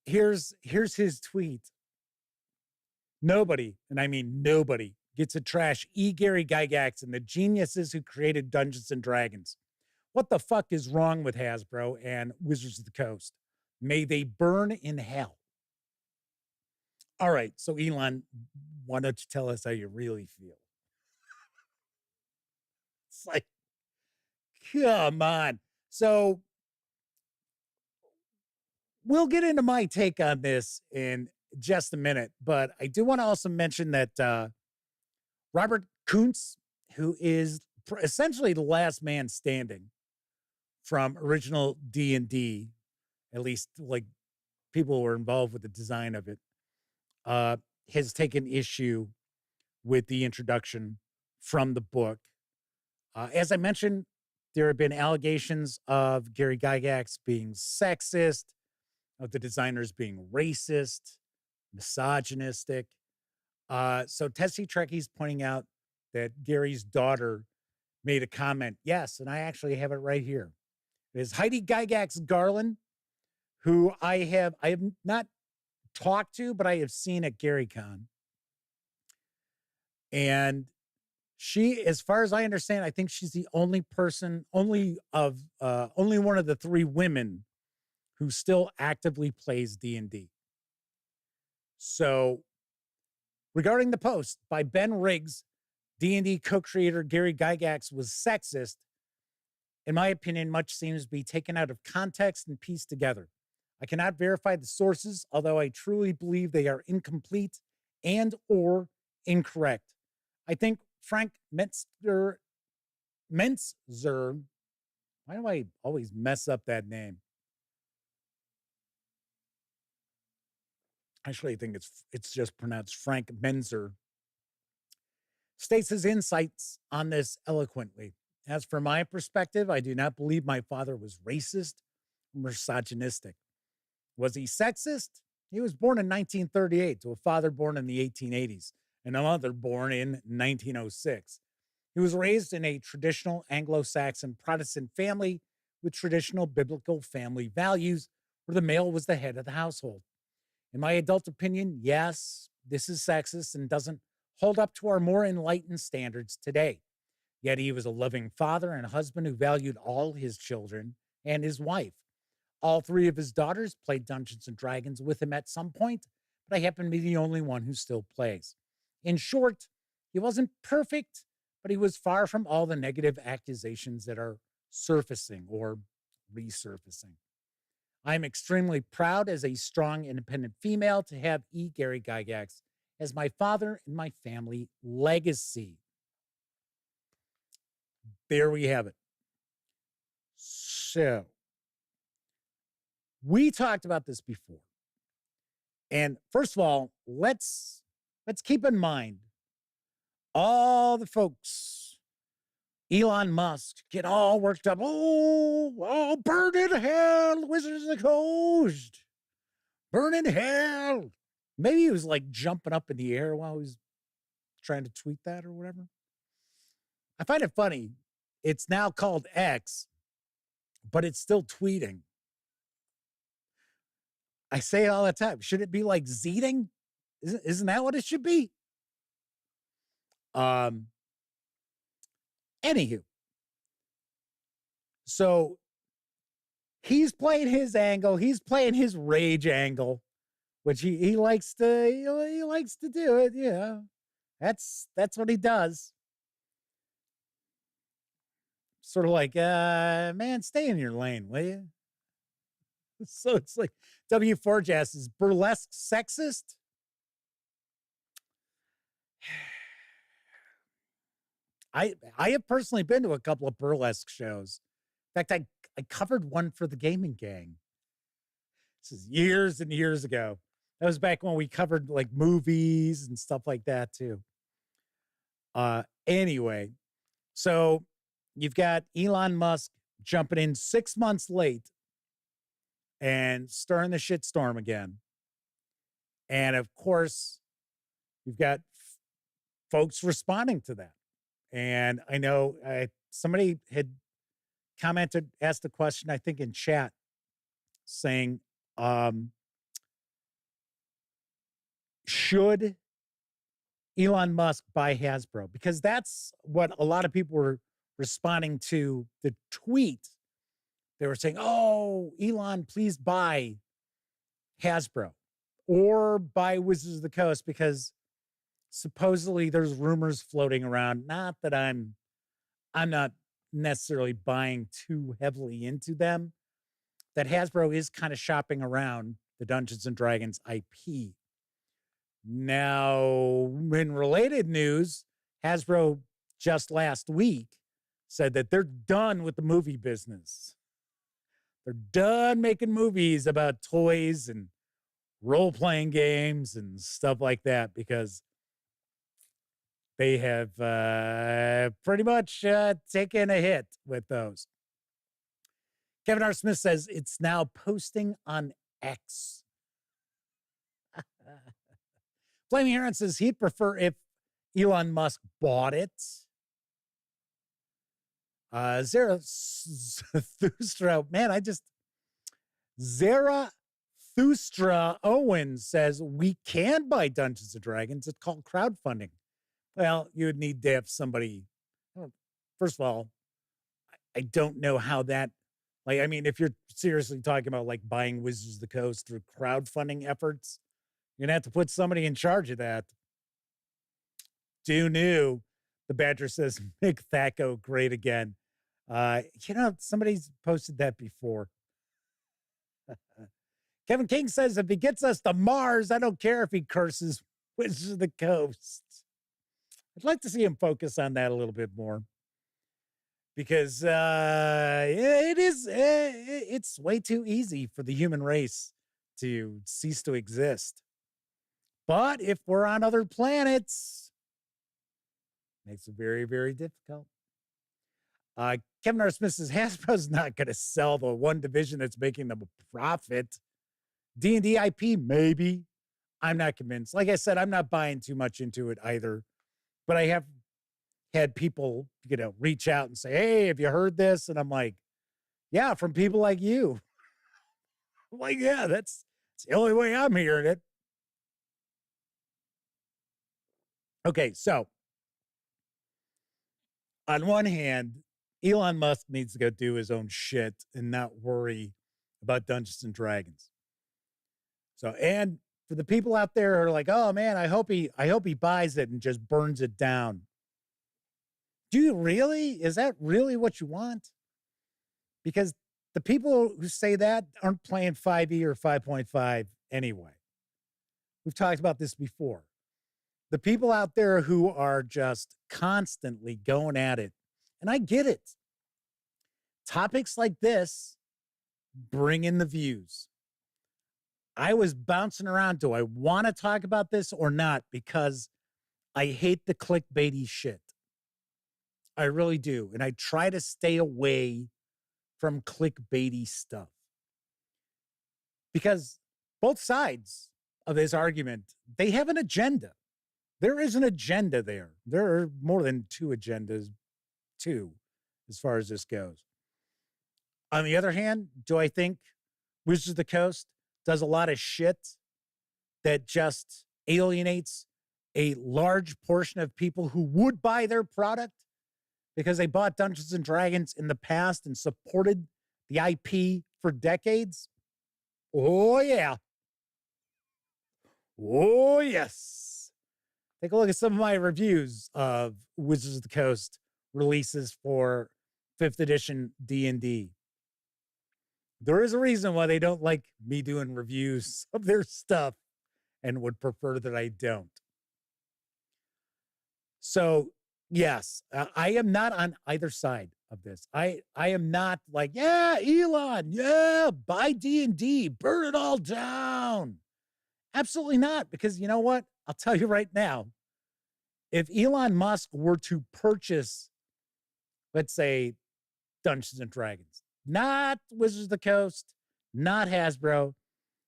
here's his tweet. Nobody, and I mean nobody, gets to trash Gary Gygax and the geniuses who created Dungeons and Dragons. What the fuck is wrong with Hasbro and Wizards of the Coast? May they burn in hell. All right, so Elon, why don't you tell us how you really feel? It's like, come on. So we'll get into my take on this in just a minute, but I do want to also mention that Robert Kuntz, who is essentially the last man standing from original D&D, at least like people who were involved with the design of it, has taken issue with the introduction from the book. As I mentioned, there have been allegations of Gary Gygax being sexist, of the designers being racist, misogynistic. So Tessie Trekkie's pointing out that Gary's daughter made a comment. Yes, and I actually have it right here. It is Heidi Gygax Garland, who I have not talked to, but I have seen at GaryCon. And she, as far as I understand, I think she's the only person, only one of the three women who still actively plays D&D. So, regarding the post by Ben Riggs, D&D co-creator Gary Gygax was sexist. In my opinion, much seems to be taken out of context and pieced together. I cannot verify the sources, although I truly believe they are incomplete and or incorrect. I think Frank Metzger, why do I always mess up that name? Actually, I think it's just pronounced Frank Menzer, states his insights on this eloquently. As for my perspective, I do not believe my father was racist or misogynistic. Was he sexist? He was born in 1938 to a father born in the 1880s and a mother born in 1906. He was raised in a traditional Anglo-Saxon Protestant family with traditional biblical family values where the male was the head of the household. In my adult opinion, yes, this is sexist and doesn't hold up to our more enlightened standards today. Yet he was a loving father and husband who valued all his children and his wife. All three of his daughters played Dungeons and Dragons with him at some point, but I happen to be the only one who still plays. In short, he wasn't perfect, but he was far from all the negative accusations that are surfacing or resurfacing. I'm extremely proud as a strong, independent female to have Gary Gygax as my father and my family legacy. There we have it. So, we talked about this before. And first of all, let's keep in mind all the folks, Elon Musk, get all worked up. Oh, burn in hell, Wizards of the Coast. Burn in hell. Maybe he was like jumping up in the air while he was trying to tweet that or whatever. I find it funny. It's now called X, but it's still tweeting. I say it all the time. Should it be like Zeeting? Isn't that what it should be? Anywho. So he's playing his angle. He's playing his rage angle, which he likes to do it. Yeah. That's what he does. Sort of like, man, stay in your lane, will you? So it's like W4 asks, is burlesque sexist? I have personally been to a couple of burlesque shows. In fact, I covered one for the Gaming Gang. This is years and years ago. That was back when we covered like movies and stuff like that too. Anyway, so you've got Elon Musk jumping in 6 months late and stirring the shitstorm again. And of course, you've got folks responding to that. And I know somebody had commented, asked a question, I think in chat, saying, should Elon Musk buy Hasbro? Because that's what a lot of people were responding to the tweet. They were saying, oh, Elon, please buy Hasbro or buy Wizards of the Coast, because supposedly there's rumors floating around. Not that I'm not necessarily buying too heavily into them, that Hasbro is kind of shopping around the Dungeons and Dragons IP. Now, in related news, Hasbro just last week said that they're done with the movie business. They're done making movies about toys and role-playing games and stuff like that, because they have pretty much taken a hit with those. Kevin R. Smith says it's now posting on X. Flaming Heron says he'd prefer if Elon Musk bought it. Zarathustra, man, Zarathustra Owen says we can buy Dungeons and Dragons. It's called crowdfunding. Well, you would need to have somebody. First of all, I don't know how that, like, I mean, if you're seriously talking about like buying Wizards of the Coast through crowdfunding efforts, you're going to have to put somebody in charge of that. Do new. The Badger says, make Thaco great again. Somebody's posted that before. Kevin King says, if he gets us to Mars, I don't care if he curses Wizards of the Coast. I'd like to see him focus on that a little bit more, because it's way too easy for the human race to cease to exist. But if we're on other planets, makes it very, very difficult. Kevin R. Smith says Hasbro's not going to sell the one division that's making them a profit. D&D IP, maybe. I'm not convinced. Like I said, I'm not buying too much into it either. But I have had people, reach out and say, hey, have you heard this? And I'm like, yeah, from people like you. I'm like, yeah, that's the only way I'm hearing it. Okay, so on one hand, Elon Musk needs to go do his own shit and not worry about Dungeons and Dragons. So, and for the people out there who are like, oh man, I hope he buys it and just burns it down. Do you really? Is that really what you want? Because the people who say that aren't playing 5e or 5.5 anyway. We've talked about this before. The people out there who are just constantly going at it, and I get it. Topics like this bring in the views. I was bouncing around. Do I want to talk about this or not? Because I hate the clickbaity shit. I really do. And I try to stay away from clickbaity stuff. Because both sides of this argument, they have an agenda. There is an agenda there. There are more than two agendas, as far as this goes. On the other hand, do I think Wizards of the Coast does a lot of shit that just alienates a large portion of people who would buy their product because they bought Dungeons and Dragons in the past and supported the IP for decades? Oh, yeah. Oh, yes. Take a look at some of my reviews of Wizards of the Coast releases for 5th edition D&D. There is a reason why they don't like me doing reviews of their stuff and would prefer that I don't. So, yes, I am not on either side of this. I am not like, yeah, Elon, yeah, buy D&D, burn it all down. Absolutely not, because you know what? I'll tell you right now, if Elon Musk were to purchase, let's say, Dungeons and Dragons, not Wizards of the Coast, not Hasbro,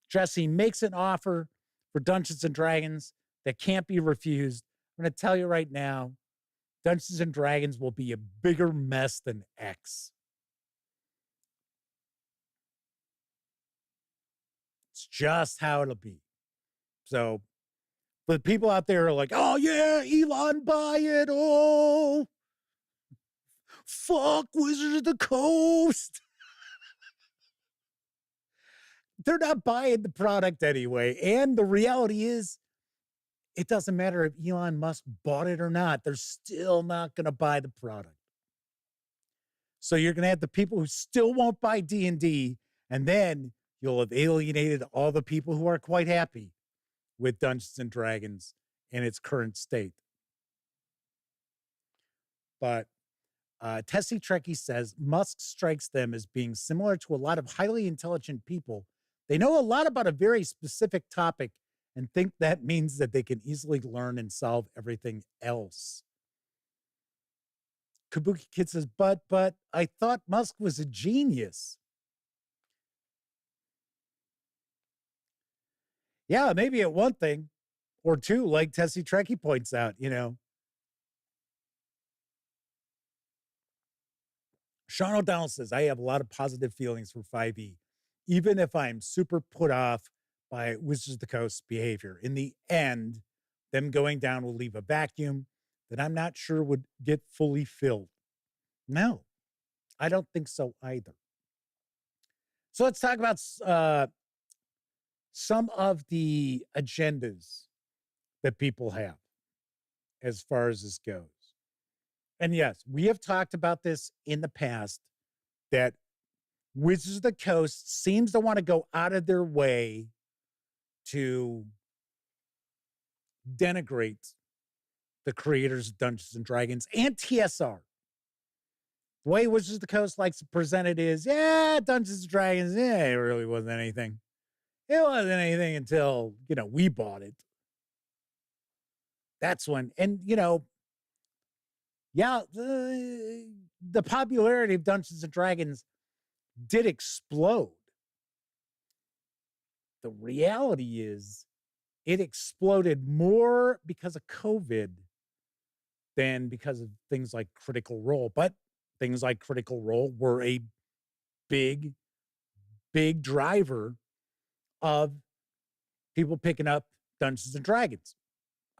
Jesse makes an offer for Dungeons and Dragons that can't be refused. I'm going to tell you right now, Dungeons and Dragons will be a bigger mess than X. It's just how it'll be. So, but people out there are like, oh yeah, Elon, buy it. Oh, fuck Wizards of the Coast. They're not buying the product anyway. And the reality is, it doesn't matter if Elon Musk bought it or not. They're still not going to buy the product. So you're going to have the people who still won't buy D&D, and then you'll have alienated all the people who are quite happy with Dungeons and Dragons in its current state. But Tessie Trekkie says, Musk strikes them as being similar to a lot of highly intelligent people. They know a lot about a very specific topic and think that means that they can easily learn and solve everything else. Kabuki Kid says, but I thought Musk was a genius. Yeah, maybe at one thing or two, like Tessie Trekkie points out, you know. Sean O'Donnell says, I have a lot of positive feelings for 5e, even if I'm super put off by Wizards of the Coast behavior. In the end, them going down will leave a vacuum that I'm not sure would get fully filled. No, I don't think so either. So let's talk about some of the agendas that people have as far as this goes. And yes, we have talked about this in the past, that Wizards of the Coast seems to want to go out of their way to denigrate the creators of Dungeons and Dragons and TSR. The way Wizards of the Coast likes to present it is, yeah, Dungeons and Dragons, yeah, it really wasn't anything. It wasn't anything until, you know, we bought it. That's when, and, you know, yeah, the popularity of Dungeons and Dragons did explode. The reality is it exploded more because of COVID than because of things like Critical Role. But things like Critical Role were a big, big driver of people picking up Dungeons and Dragons.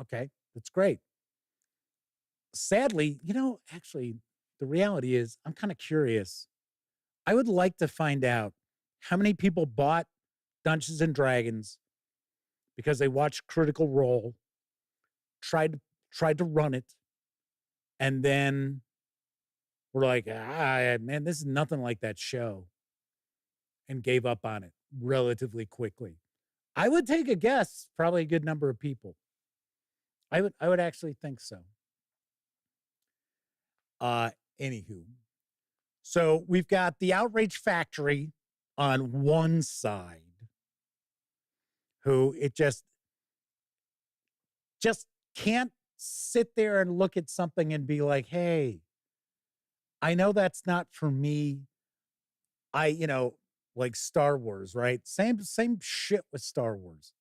Okay, that's great. Sadly, you know, actually, the reality is I'm kind of curious. I would like to find out how many people bought Dungeons and Dragons because they watched Critical Role, tried to run it, and then were like, man, this is nothing like that show, and gave up on it relatively quickly. I would take a guess, probably a good number of people. I would actually think so. Anywho, so we've got the Outrage Factory on one side, who it just can't sit there and look at something and be like, hey, I know that's not for me. You know, like Star Wars, right? Same shit with Star Wars.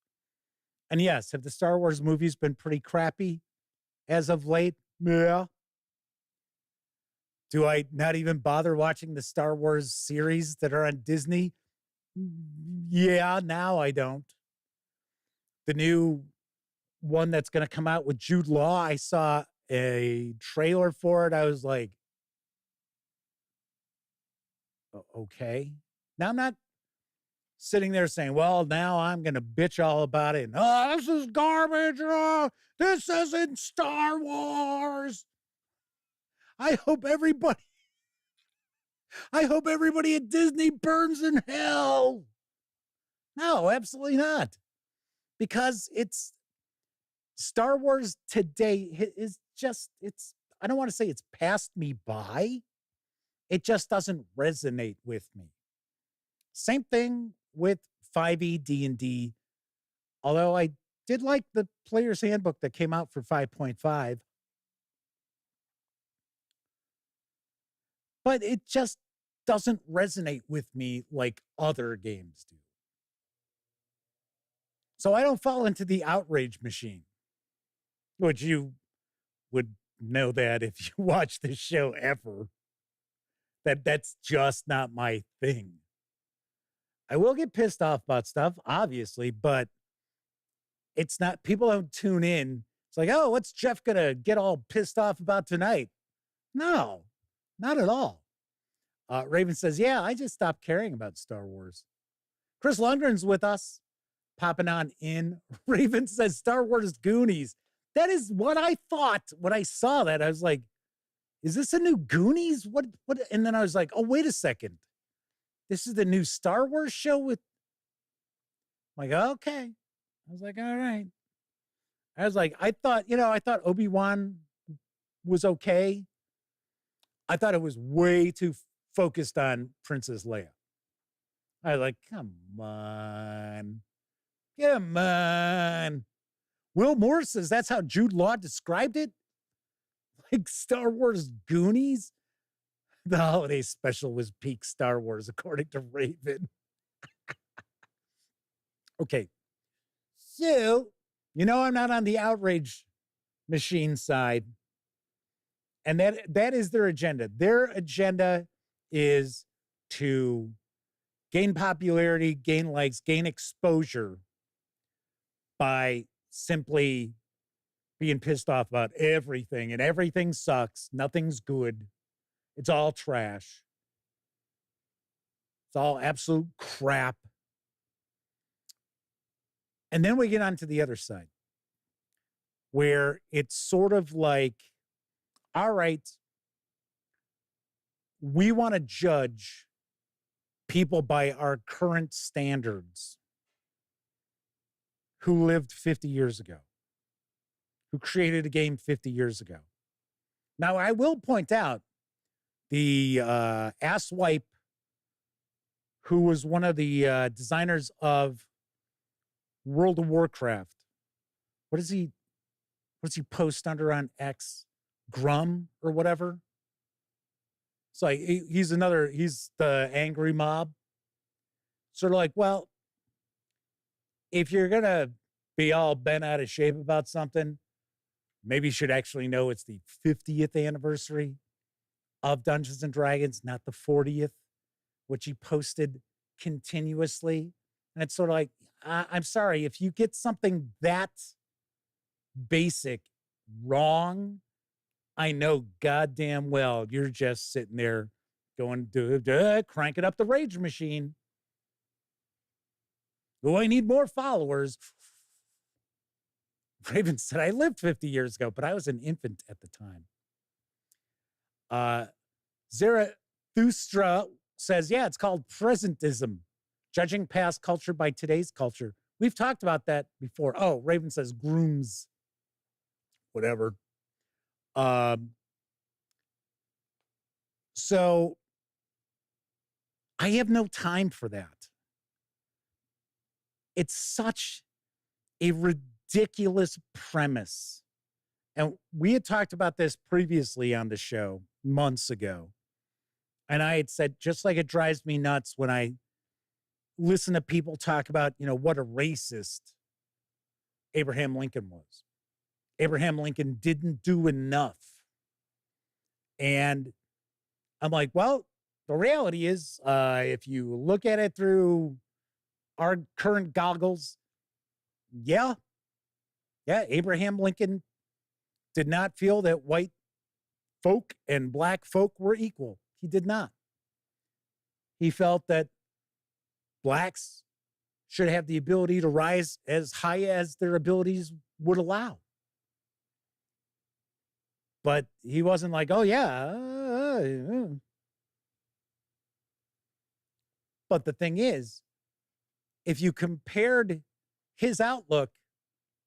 And yes, have the Star Wars movies been pretty crappy as of late? Yeah. Do I not even bother watching the Star Wars series that are on Disney? Yeah, now I don't. The new one that's going to come out with Jude Law, I saw a trailer for it. I was like, okay. Now I'm not sitting there saying, well, now I'm going to bitch all about it. Oh, this is garbage. Oh, this isn't Star Wars. I hope everybody I hope everybody at Disney burns in hell. No, absolutely not. Because it's Star Wars today is just, I don't want to say it's passed me by. It just doesn't resonate with me. Same thing with 5e D&D. Although I did like the player's handbook that came out for 5.5. But it just doesn't resonate with me like other games do. So I don't fall into the outrage machine, which you would know that if you watch this show ever, that's just not my thing. I will get pissed off about stuff, obviously, but it's not, people don't tune in. It's like, oh, what's Jeff going to get all pissed off about tonight? No, not at all. Raven says, yeah, I just stopped caring about Star Wars. Chris Lundgren's with us, popping on in. Raven says Star Wars Goonies. That is what I thought when I saw that. I was like, is this a new Goonies? What? And then I was like, oh, wait a second. This is the new Star Wars show with, I'm like, okay. I was like, all right. I was like, I thought Obi-Wan was okay. I thought it was way too focused on Princess Leia. I was like, come on. Come on. Will Moore says that's how Jude Law described it? Like Star Wars Goonies? The holiday special was peak Star Wars, according to Raven. Okay. So, I'm not on the outrage machine side. And that is their agenda. Their agenda is to gain popularity, gain likes, gain exposure by simply being pissed off about everything. And everything sucks. Nothing's good. It's all trash. It's all absolute crap. And then we get on to the other side, where it's sort of like, all right, we want to judge people by our current standards who lived 50 years ago, who created a game 50 years ago. Now, I will point out the asswipe who was one of the designers of World of Warcraft. What does he post under on X? Grum or whatever? It's like he's the angry mob. Sort of like, well, if you're gonna be all bent out of shape about something, maybe you should actually know it's the 50th anniversary of Dungeons and Dragons, not the 40th, which he posted continuously. And it's sort of like, I'm sorry, if you get something that basic wrong, I know goddamn well you're just sitting there going, cranking up the rage machine. Oh, I need more followers. Raven said, I lived 50 years ago, but I was an infant at the time. Zarathustra says, yeah, it's called presentism, judging past culture by today's culture. We've talked about that before. Oh, Raven says grooms, whatever. So I have no time for that. It's such a ridiculous premise. And we had talked about this previously on the show months ago. And I had said, just like it drives me nuts when I listen to people talk about, what a racist Abraham Lincoln was. Abraham Lincoln didn't do enough. And I'm like, well, the reality is, if you look at it through our current goggles, yeah, Abraham Lincoln did not feel that white folk and black folk were equal. He did not. He felt that blacks should have the ability to rise as high as their abilities would allow. But he wasn't like, oh, yeah. But the thing is, if you compared his outlook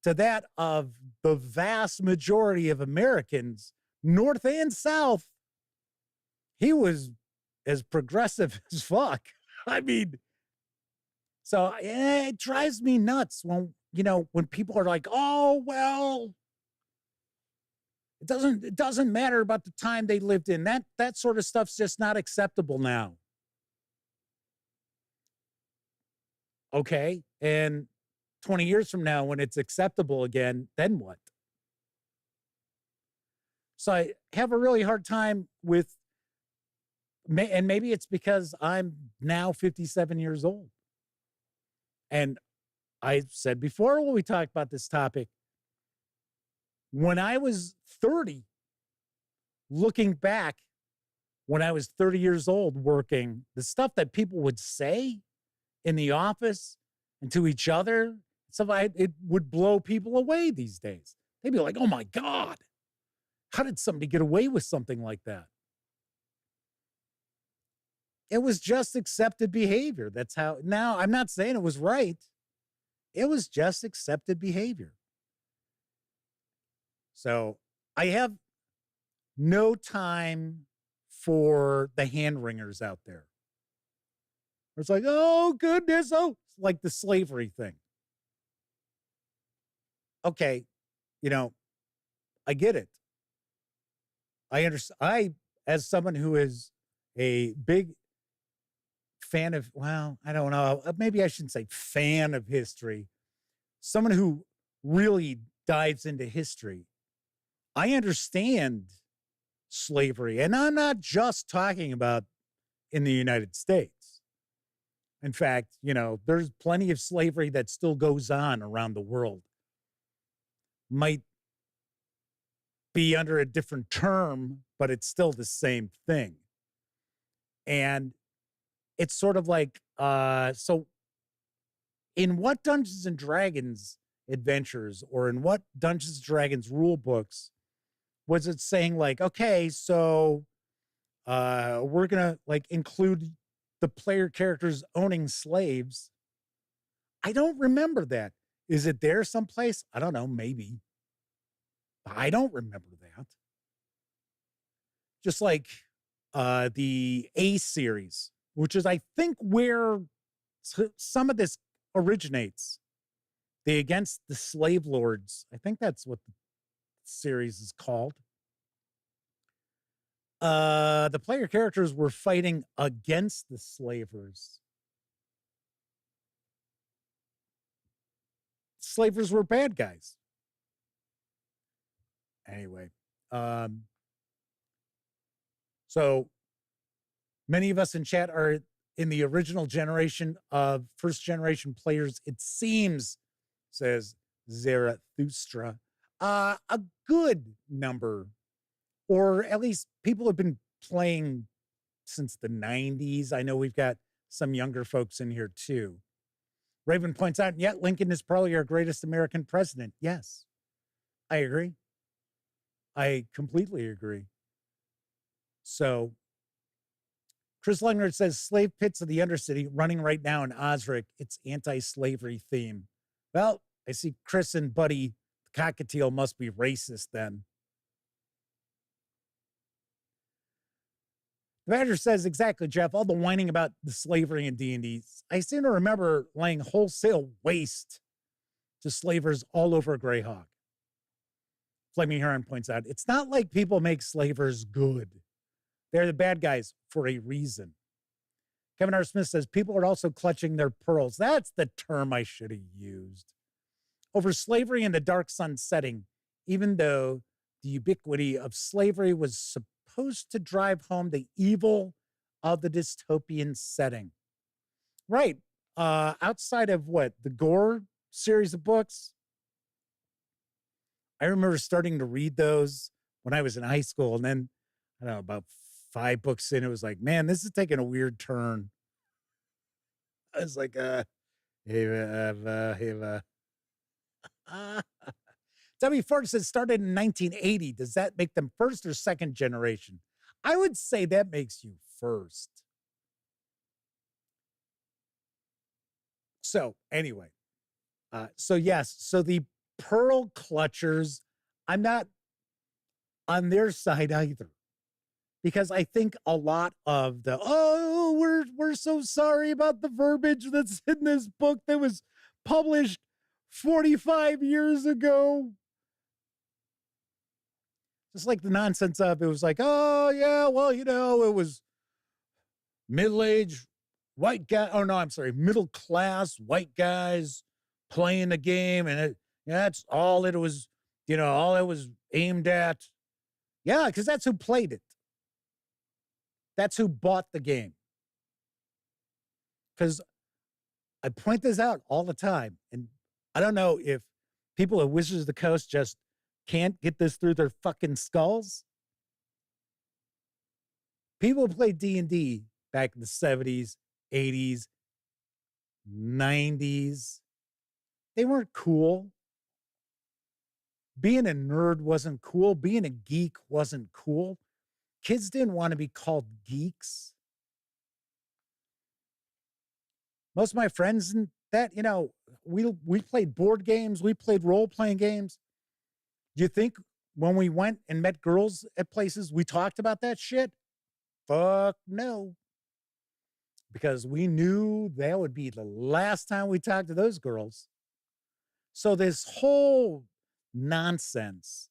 to that of the vast majority of Americans, North and South, he was as progressive as fuck. I mean, so it drives me nuts when, when people are like, oh, well, it doesn't matter about the time they lived in. That sort of stuff's just not acceptable now. Okay. And 20 years from now, when it's acceptable again, then what? So I have a really hard time with, and maybe it's because I'm now 57 years old. And I said before when we talked about this topic, when I was 30, looking back, when I was 30 years old working, the stuff that people would say in the office and to each other, it would blow people away these days. They'd be like, oh my God, how did somebody get away with something like that? It was just accepted behavior. That's how, now I'm not saying it was right. It was just accepted behavior. So I have no time for the hand wringers out there. It's like, oh goodness, it's like the slavery thing. Okay, I get it. I understand. As someone who is a big fan of, well, I don't know, maybe I shouldn't say fan of history, someone who really dives into history, I understand slavery. And I'm not just talking about in the United States. In fact, there's plenty of slavery that still goes on around the world. Might be under a different term, but it's still the same thing. And it's sort of like, so in what Dungeons and Dragons adventures or in what Dungeons and Dragons rule books was it saying like, okay, so we're going to include the player characters owning slaves? I don't remember that. Is it there someplace? I don't know, maybe. I don't remember that. Just like the A series, which is, I think, where some of this originates. The Against the Slave Lords. I think that's what the series is called. The player characters were fighting against the slavers. Slavers were bad guys. Anyway, so many of us in chat are in the original generation of first generation players. It seems, says Zarathustra, a good number, or at least people have been playing since the 90s. I know we've got some younger folks in here too. Raven points out, yet Lincoln is probably our greatest American president. Yes, I agree. I completely agree. So Chris Leonard says slave pits of the Undercity running right now in Osric. It's anti-slavery theme. Well, I see Chris and Buddy the Cockatiel must be racist then. The Badger says, exactly, Jeff, all the whining about the slavery in D&D. I seem to remember laying wholesale waste to slavers all over Greyhawk. Flaming Heron points out, it's not like people make slavers good. They're the bad guys for a reason. Kevin R. Smith says, people are also clutching their pearls. That's the term I should have used. Over slavery in the dark sun setting, even though the ubiquity of slavery was supposed to drive home the evil of the dystopian setting. Right. Outside of what? The Gore series of books? I remember starting to read those when I was in high school. And then, I don't know, about 5 books in, it was like, man, this is taking a weird turn. I was like, W. Ford says started in 1980. Does that make them first or second generation? I would say that makes you first. So anyway, so yes, so the Pearl Clutchers, I'm not on their side either, because I think a lot of the, we're so sorry about the verbiage that's in this book that was published 45 years ago. Just like the nonsense of it was like, oh yeah, well, it was middle-aged white guy. Oh no, I'm sorry, middle-class white guys playing the game, and that's all it was. All it was aimed at. Yeah, because that's who played it. That's who bought the game. Because I point this out all the time, and I don't know if people at Wizards of the Coast just can't get this through their fucking skulls. People who played D&D back in the 70s, 80s, 90s, they weren't cool. Being a nerd wasn't cool. Being a geek wasn't cool. Kids didn't want to be called geeks. Most of my friends that, we played board games. We played role-playing games. Do you think when we went and met girls at places, we talked about that shit? Fuck no. Because we knew that would be the last time we talked to those girls. So this whole nonsense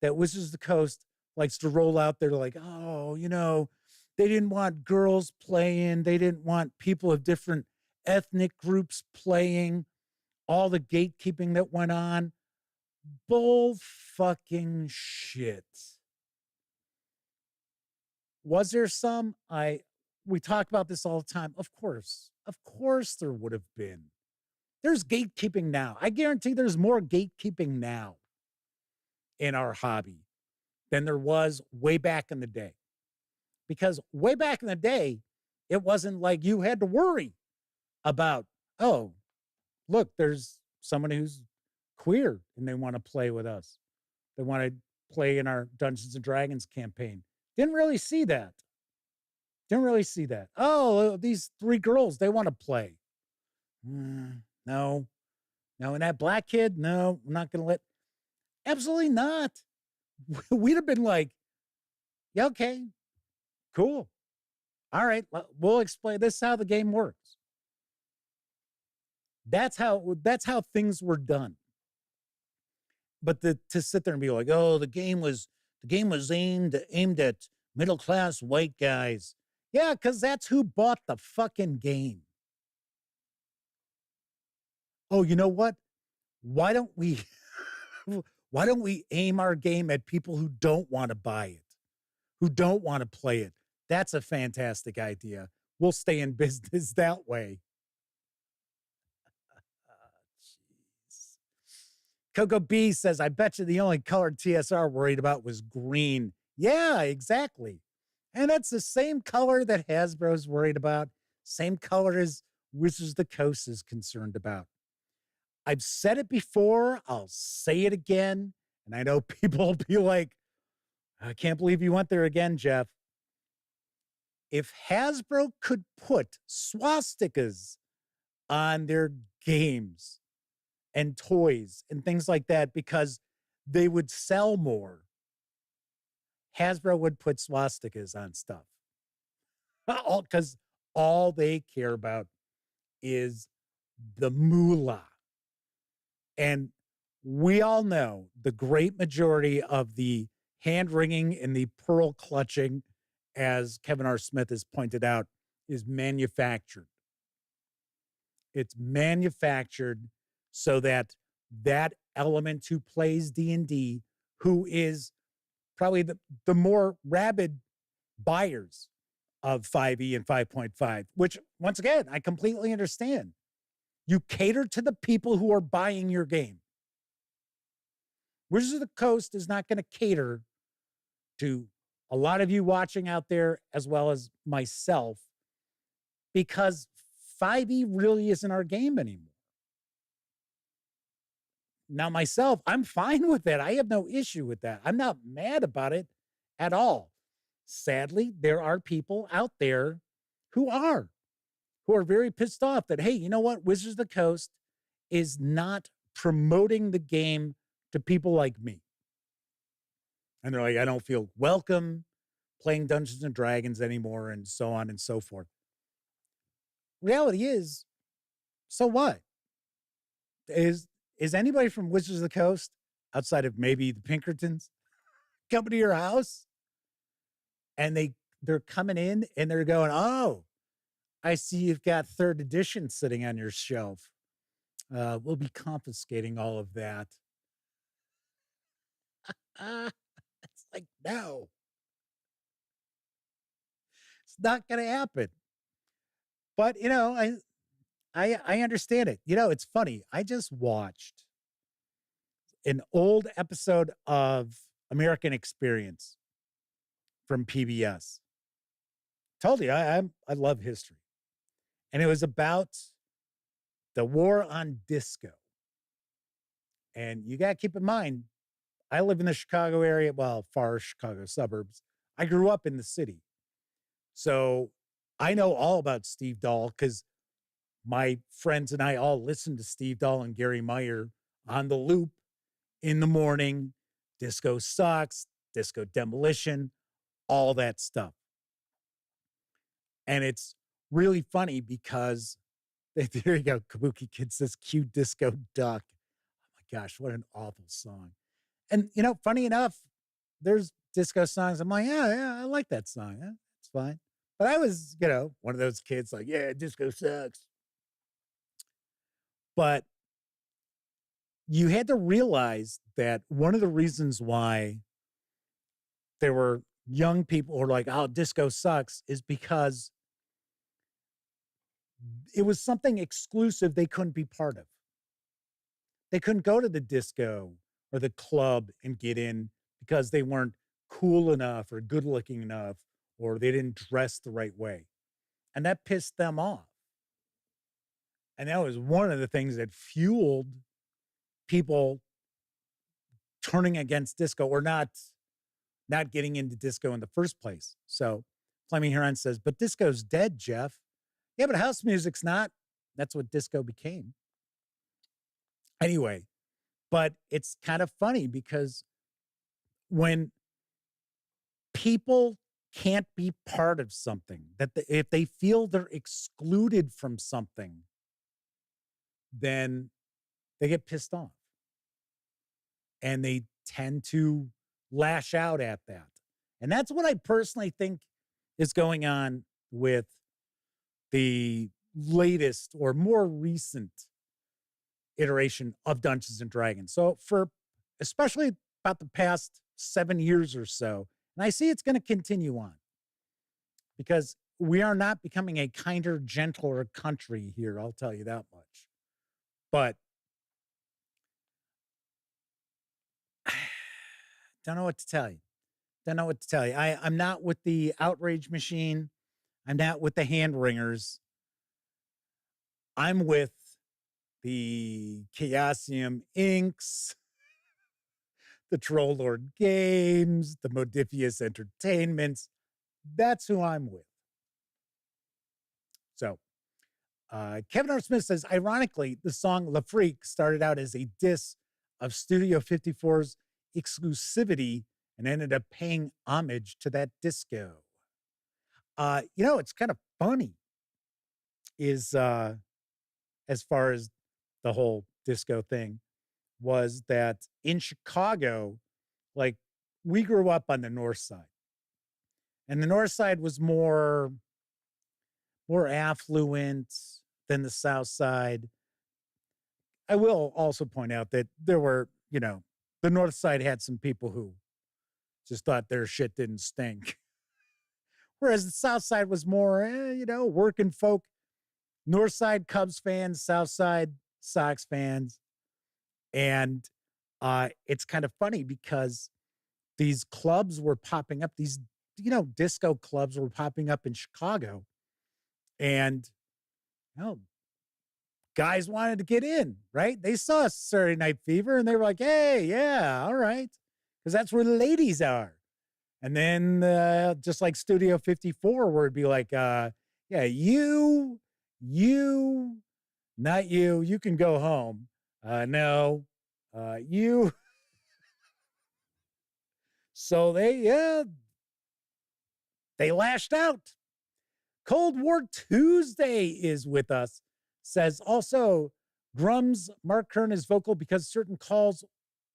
that Wizards of the Coast likes to roll out there, like, they didn't want girls playing. They didn't want people of different ethnic groups playing. All the gatekeeping that went on. Bull fucking shit. Was there some? We talk about this all the time. Of course there would have been. There's gatekeeping now. I guarantee there's more gatekeeping now in our hobby than there was way back in the day. Because way back in the day, it wasn't like you had to worry about, oh, look, there's someone who's queer and they want to play with us. They want to play in our Dungeons and Dragons campaign. Didn't really see that. Oh, these three girls, they want to play. No. And that black kid, no, I'm not going to let. Absolutely not. We'd have been like, yeah, okay, cool. All right, we'll explain. This is how the game works. That's how things were done. But to sit there and be like, oh, the game was aimed at middle-class white guys. Yeah, because that's who bought the fucking game. Oh, you know what? Why don't we aim our game at people who don't want to buy it, who don't want to play it? That's a fantastic idea. We'll stay in business that way. Jeez. Coco B says, I bet you the only color TSR worried about was green. Yeah, exactly. And that's the same color that Hasbro's worried about. Same color as Wizards of the Coast is concerned about. I've said it before. I'll say it again. And I know people will be like, I can't believe you went there again, Jeff. If Hasbro could put swastikas on their games and toys and things like that because they would sell more, Hasbro would put swastikas on stuff. Because all they care about is the moolah. And we all know the great majority of the hand-wringing and the pearl clutching, as Kevin R. Smith has pointed out, is manufactured. It's manufactured so that that element who plays D&D, who is probably the more rabid buyers of 5e and 5.5, which, once again, I completely understand. You cater to the people who are buying your game. Wizards of the Coast is not going to cater to a lot of you watching out there, as well as myself, because 5e really isn't our game anymore. Now, myself, I'm fine with that. I have no issue with that. I'm not mad about it at all. Sadly, there are people out there who who are very pissed off that, hey, you know what? Wizards of the Coast is not promoting the game to people like me. And they're like, I don't feel welcome playing Dungeons and Dragons anymore, and so on and so forth. Reality is, so what? Is anybody from Wizards of the Coast, outside of maybe the Pinkertons, coming to your house? And they're coming in and they're going, oh, I see you've got 3rd edition sitting on your shelf. We'll be confiscating all of that. It's like, no. It's not going to happen. But, I understand it. It's funny. I just watched an old episode of American Experience from PBS. Told you, I love history. And it was about the war on disco. And you got to keep in mind, I live in the Chicago area, well, far Chicago suburbs. I grew up in the city. So I know all about Steve Dahl because my friends and I all listened to Steve Dahl and Gary Meyer on the loop in the morning. Disco sucks, disco demolition, all that stuff. And it's really funny because, there you go, Kabuki Kid says, cute disco duck. Oh my gosh, what an awful song. And, funny enough, there's disco songs. I'm like, yeah, I like that song. Yeah, it's fine. But I was, one of those kids like, yeah, disco sucks. But you had to realize that one of the reasons why there were young people who were like, oh, disco sucks, is because it was something exclusive they couldn't be part of. They couldn't go to the disco or the club and get in because they weren't cool enough or good looking enough, or they didn't dress the right way. And that pissed them off. And that was one of the things that fueled people turning against disco or not getting into disco in the first place. So Fleming Huron says, but disco's dead, Jeff. Yeah, but house music's not. That's what disco became. Anyway, but it's kind of funny because when people can't be part of something, if they feel they're excluded from something, then they get pissed off. And they tend to lash out at that. And that's what I personally think is going on with the latest or more recent iteration of Dungeons and Dragons. So for especially about the past 7 years or so, and I see it's going to continue on because we are not becoming a kinder, gentler country here. I'll tell you that much. But don't know what to tell you. I'm not with the outrage machine. I'm not with the hand wringers. I'm with the Chaosium Inks, the Warlord Games, the Modiphius Entertainments. That's who I'm with. So, Kevin R. Smith says, ironically, the song La Freak started out as a diss of Studio 54's exclusivity and ended up paying homage to that disco. It's kind of funny is as far as the whole disco thing was that in Chicago, like we grew up on the north side, and the north side was more affluent than the south side. I will also point out that there were, the north side had some people who just thought their shit didn't stink. Whereas the south side was more, working folk. North side Cubs fans, south side Sox fans. And it's kind of funny because these clubs were popping up. These, disco clubs were popping up in Chicago. And, guys wanted to get in, right? They saw Saturday Night Fever and they were like, hey, yeah, all right. Because that's where the ladies are. And then just like Studio 54, where it'd be like, yeah, you You, not you, you can go home. No, you. So they lashed out. Cold War Tuesday is with us. Says also, Grum's Mark Kern is vocal because certain calls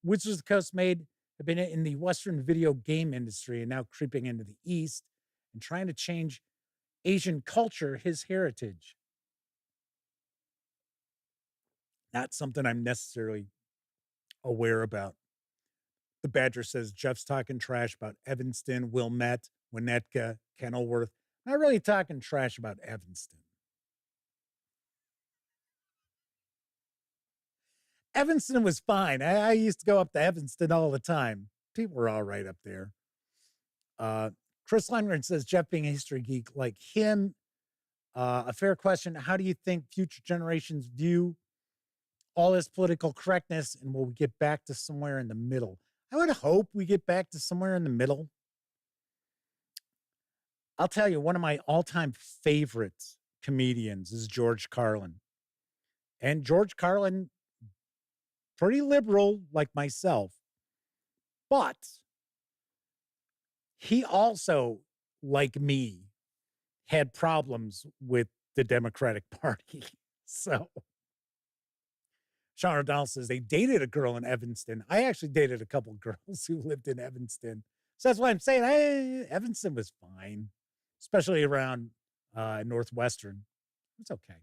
Wizards of the Coast made have been in the Western video game industry and now creeping into the East and trying to change Asian culture, his heritage. Not something I'm necessarily aware about. The Badger says Jeff's talking trash about Evanston, Wilmette, Winnetka, Kenilworth. Not really talking trash about Evanston. Evanston was fine. I used to go up to Evanston all the time. People were all right up there. Chris Lundgren says, Jeff being a history geek like him. A fair question. How do you think future generations view all this political correctness, and will we get back to somewhere in the middle? I would hope we get back to somewhere in the middle. I'll tell you, one of my all-time favorite comedians is George Carlin. And George Carlin, pretty liberal like myself, but he also, like me, had problems with the Democratic Party. So Sean O'Donnell says they dated a girl in Evanston. I actually dated a couple girls who lived in Evanston. So that's why I'm saying Evanston was fine, especially around Northwestern. It's okay.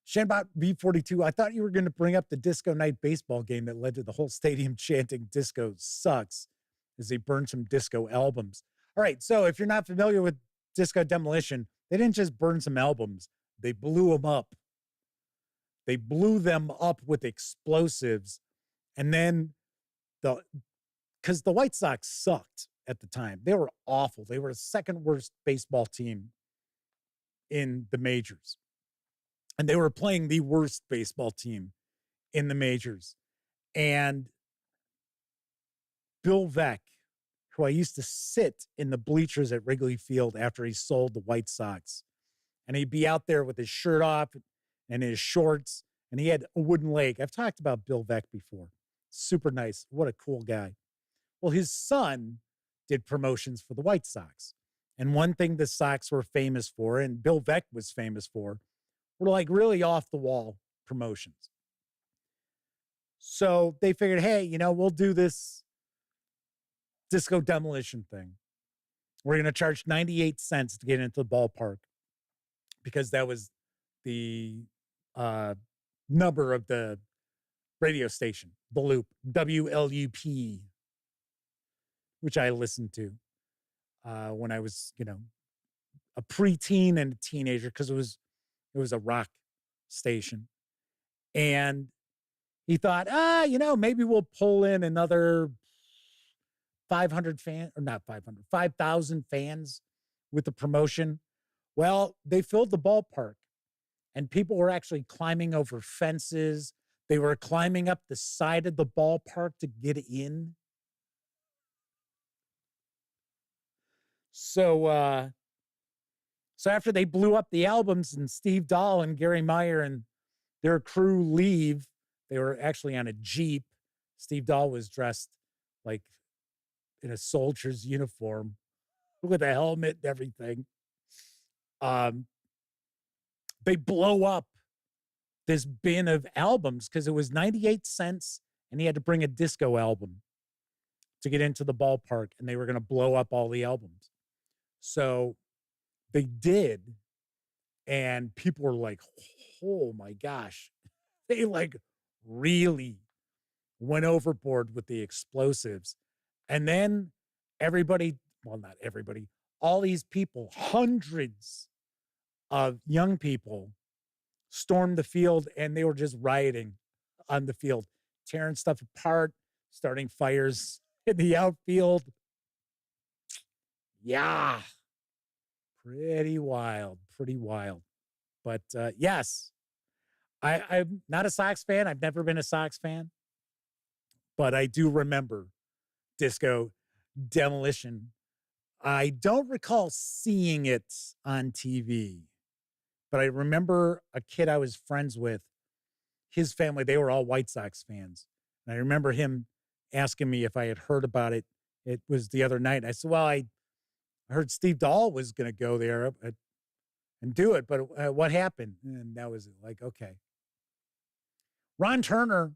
Shanbot B42, I thought you were going to bring up the disco night baseball game that led to the whole stadium chanting disco sucks as they burned some disco albums. All right, so if you're not familiar with Disco Demolition, they didn't just burn some albums. They blew them up. They blew them up with explosives. And then because the White Sox sucked at the time. They were awful. They were the second worst baseball team in the majors. And they were playing the worst baseball team in the majors. And Bill Veeck, who I used to sit in the bleachers at Wrigley Field after he sold the White Sox, and he'd be out there with his shirt off and his shorts, and he had a wooden leg. I've talked about Bill Veeck before. Super nice. What a cool guy. Well, his son did promotions for the White Sox. And one thing the Sox were famous for, and Bill Veeck was famous for, were like really off the wall promotions. So they figured, hey, we'll do this disco demolition thing. We're going to charge 98 cents to get into the ballpark because that was the number of the radio station, The Loop, WLUP, which I listened to when I was, a preteen and a teenager because it was a rock station. And he thought, maybe we'll pull in another 500 fans, or not 500, 5,000 fans with the promotion. Well, they filled the ballpark and people were actually climbing over fences. They were climbing up the side of the ballpark to get in. So after they blew up the albums and Steve Dahl and Gary Meyer and their crew leave, they were actually on a Jeep. Steve Dahl was dressed like in a soldier's uniform with a helmet and everything. They blow up this bin of albums because it was 98 cents and he had to bring a disco album to get into the ballpark, and they were going to blow up all the albums. So they did, and people were like, oh my gosh. They like really went overboard with the explosives. And then not everybody, all these people, hundreds of young people stormed the field, and they were just rioting on the field, tearing stuff apart, starting fires in the outfield. Yeah. Pretty wild. But yes, I'm not a Sox fan. I've never been a Sox fan. But I do remember Disco Demolition. I don't recall seeing it on TV. But I remember a kid I was friends with, his family, they were all White Sox fans. And I remember him asking me if I had heard about it. It was the other night. I said, well, I heard Steve Dahl was going to go there and do it, but what happened? And that was like, okay. Ron Turner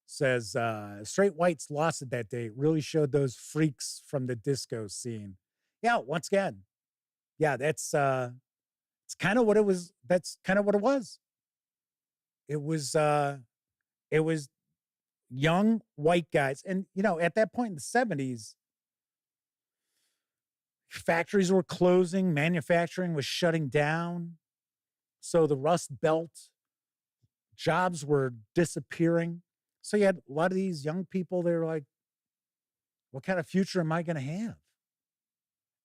says, straight whites lost it that day. It really showed those freaks from the disco scene. Yeah, once again. Yeah, it's kind of what it was. That's kind of what it was. It was young white guys. And, at that point in the 70s, factories were closing, manufacturing was shutting down. So the Rust Belt jobs were disappearing. So you had a lot of these young people, they were like, what kind of future am I going to have?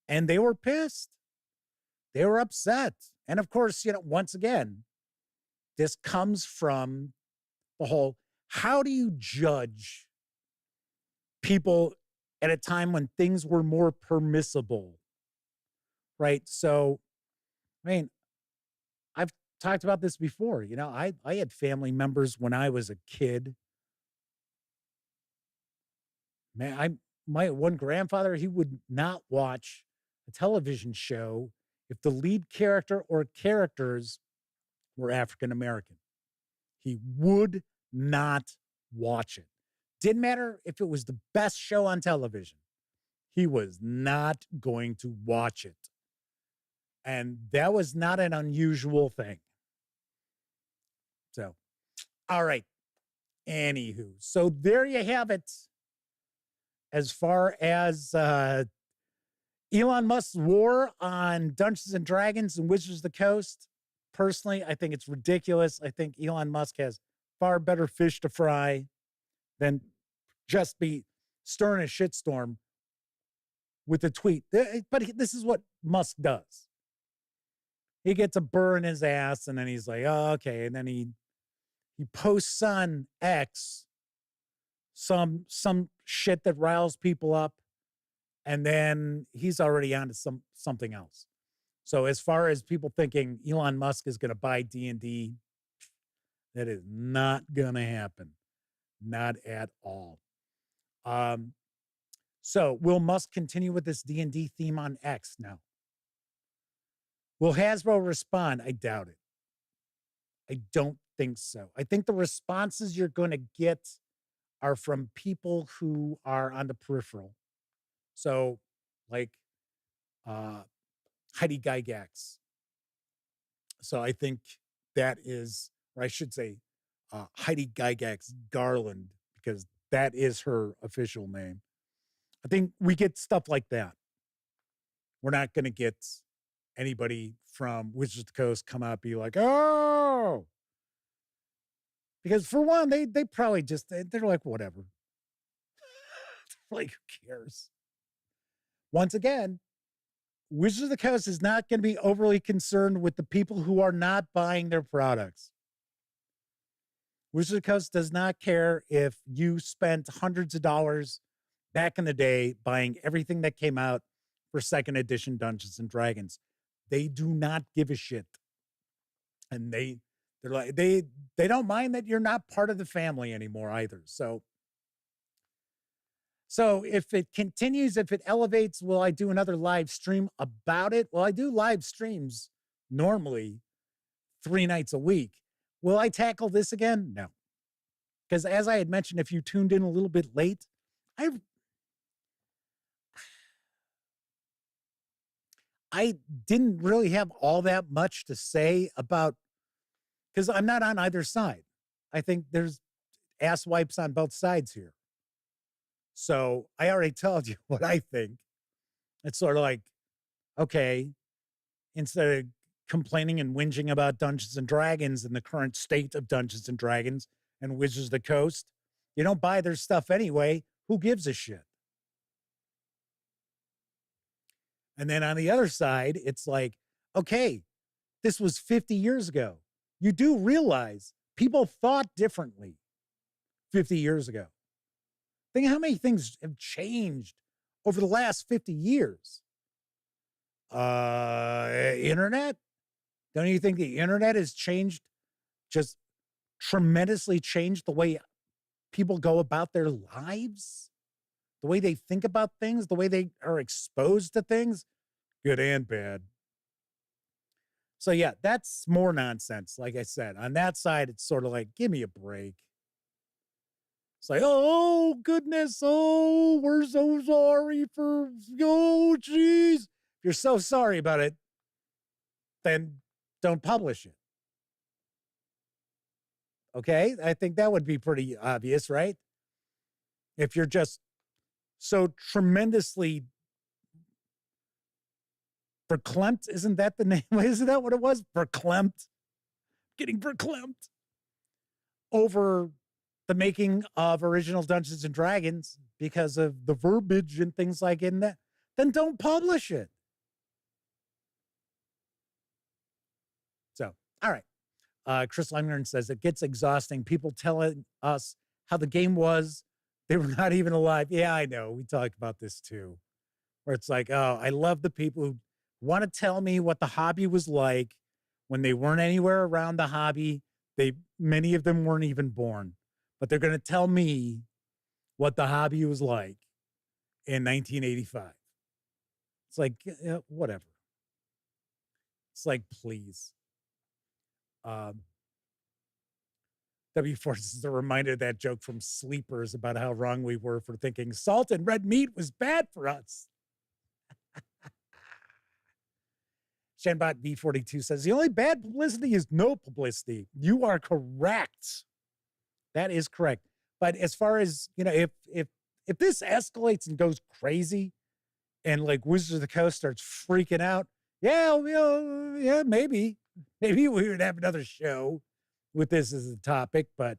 And they were pissed. They were upset. And of course, once again, this comes from the whole, how do you judge people at a time when things were more permissible? Right? So, I've talked about this before. I had family members when I was a kid. Man, my one grandfather, he would not watch a television show if the lead character or characters were African American. He would not watch it. Didn't matter if it was the best show on television. He was not going to watch it. And that was not an unusual thing. So, all right. Anywho, so there you have it. As far as Elon Musk's war on Dungeons and Dragons and Wizards of the Coast, personally, I think it's ridiculous. I think Elon Musk has far better fish to fry than just be stirring a shitstorm with a tweet. But this is what Musk does. He gets a burr in his ass, and then he's like, oh, okay. And then he posts on X some shit that riles people up, and then he's already on to something else. So as far as people thinking Elon Musk is going to buy D&D, that is not going to happen. Not at all. So will Musk continue with this D&D theme on X now? Will Hasbro respond? I doubt it. I don't think so. I think the responses you're going to get are from people who are on the peripheral. So like Heidi Gygax. So I think that is, or I should say Heidi Gygax Garland, because that is her official name. I think we get stuff like that. We're not going to get anybody from Wizards of the Coast come out and be like, oh, because for one, they probably just, they're like, whatever. Like, who cares? Once again, Wizards of the Coast is not going to be overly concerned with the people who are not buying their products. Wizards of the Coast does not care if you spent hundreds of dollars back in the day buying everything that came out for second edition Dungeons and Dragons. They do not give a shit. And they're like, they don't mind that you're not part of the family anymore either. So if it continues, if it elevates, will I do another live stream about it? Well, I do live streams normally 3 nights a week. Will I tackle this again? No. Because as I had mentioned, if you tuned in a little bit late, I didn't really have all that much to say about, because I'm not on either side. I think there's ass wipes on both sides here. So I already told you what I think. It's sort of like, okay, instead of complaining and whinging about Dungeons and Dragons and the current state of Dungeons and Dragons and Wizards of the Coast, you don't buy their stuff anyway. Who gives a shit? And then on the other side, it's like, okay, this was 50 years ago. You do realize people thought differently 50 years ago. Think how many things have changed over the last 50 years. Internet, Don't you think the internet has changed, just tremendously changed the way people go about their lives? The way they think about things, the way they are exposed to things, good and bad. So yeah, that's more nonsense. Like I said, on that side, it's sort of like, give me a break. It's like, oh goodness, oh, we're so sorry for, oh geez. If you're so sorry about it, then don't publish it. Okay, I think that would be pretty obvious, right? If you're just so tremendously verklempt, isn't that the name? Isn't that what it was? Verklempt. Getting verklempt over the making of original Dungeons and Dragons because of the verbiage and things like in that, then don't publish it. So, all right. Chris Langren says it gets exhausting. People telling us how the game was. They were not even alive. Yeah, I know. We talked about this too. Where it's like, oh, I love the people who want to tell me what the hobby was like when they weren't anywhere around the hobby. Many of them weren't even born. But they're going to tell me what the hobby was like in 1985. It's like, whatever. It's like, please. W4 is a reminder of that joke from Sleepers about how wrong we were for thinking salt and red meat was bad for us. Shanbot V42 says, the only bad publicity is no publicity. You are correct. That is correct. But as far as, if this escalates and goes crazy and like Wizards of the Coast starts freaking out, yeah, maybe we would have another show with this as a topic, but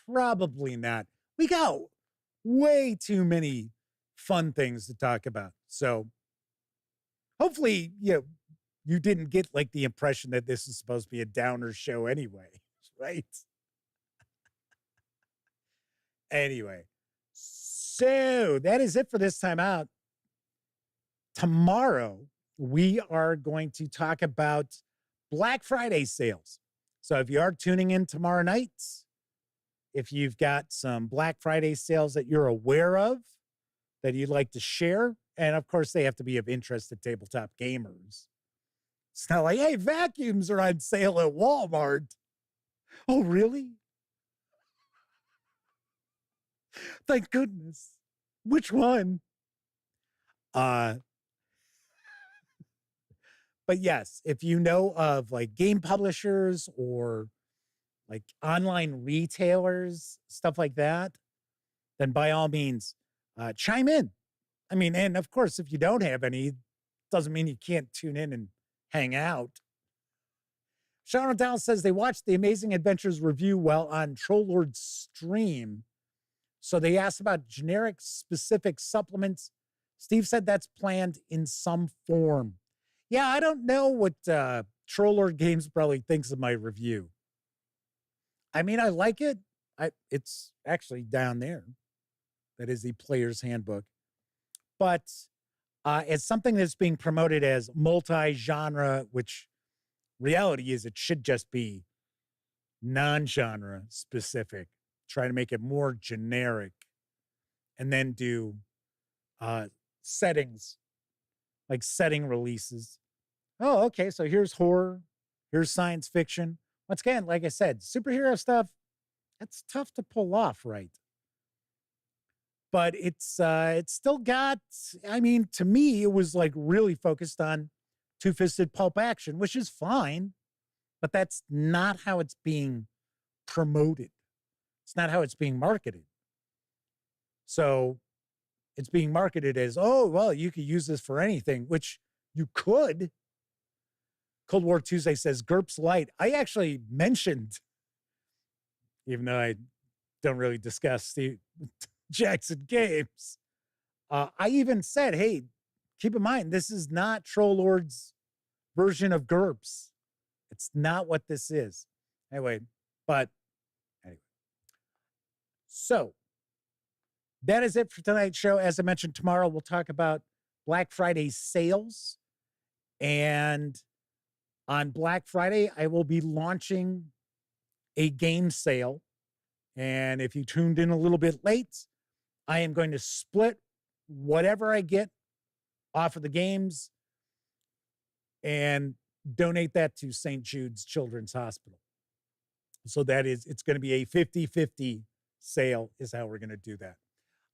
probably not. We got way too many fun things to talk about. So hopefully, you didn't get like the impression that this is supposed to be a downer show anyway, right? Anyway, so that is it for this time out. Tomorrow, we are going to talk about Black Friday sales. So if you are tuning in tomorrow night, if you've got some Black Friday sales that you're aware of that you'd like to share, and of course, they have to be of interest to tabletop gamers. It's not like, hey, vacuums are on sale at Walmart. Oh, really? Thank goodness. Which one? But yes, if you know of like game publishers or like online retailers, stuff like that, then by all means, chime in. I mean, and of course, if you don't have any, doesn't mean you can't tune in and hang out. Sean O'Donnell says they watched the Amazing Adventures review while on Troll Lord's stream. So they asked about generic specific supplements. Steve said that's planned in some form. Yeah, I don't know what Troll Lord Games probably thinks of my review. I mean, I like it. It's actually down there. That is the player's handbook. But as something that's being promoted as multi-genre, which reality is it should just be non-genre specific, try to make it more generic, and then do settings, like setting releases. Oh, okay, so here's horror, here's science fiction. Once again, like I said, superhero stuff, that's tough to pull off, right? But it's still got, I mean, to me, it was like really focused on two-fisted pulp action, which is fine, but that's not how it's being promoted. It's not how it's being marketed. So it's being marketed as, oh, well, you could use this for anything, which you could. Cold War Tuesday says, GURPS Light. I actually mentioned, even though I don't really discuss the Jackson games, I even said, hey, keep in mind, this is not Troll Lord's version of GURPS. It's not what this is. Anyway. So that is it for tonight's show. As I mentioned, tomorrow we'll talk about Black Friday sales. And On Black Friday, I will be launching a game sale. And if you tuned in a little bit late, I am going to split whatever I get off of the games and donate that to St. Jude's Children's Hospital. So it's going to be a 50-50 sale is how we're going to do that.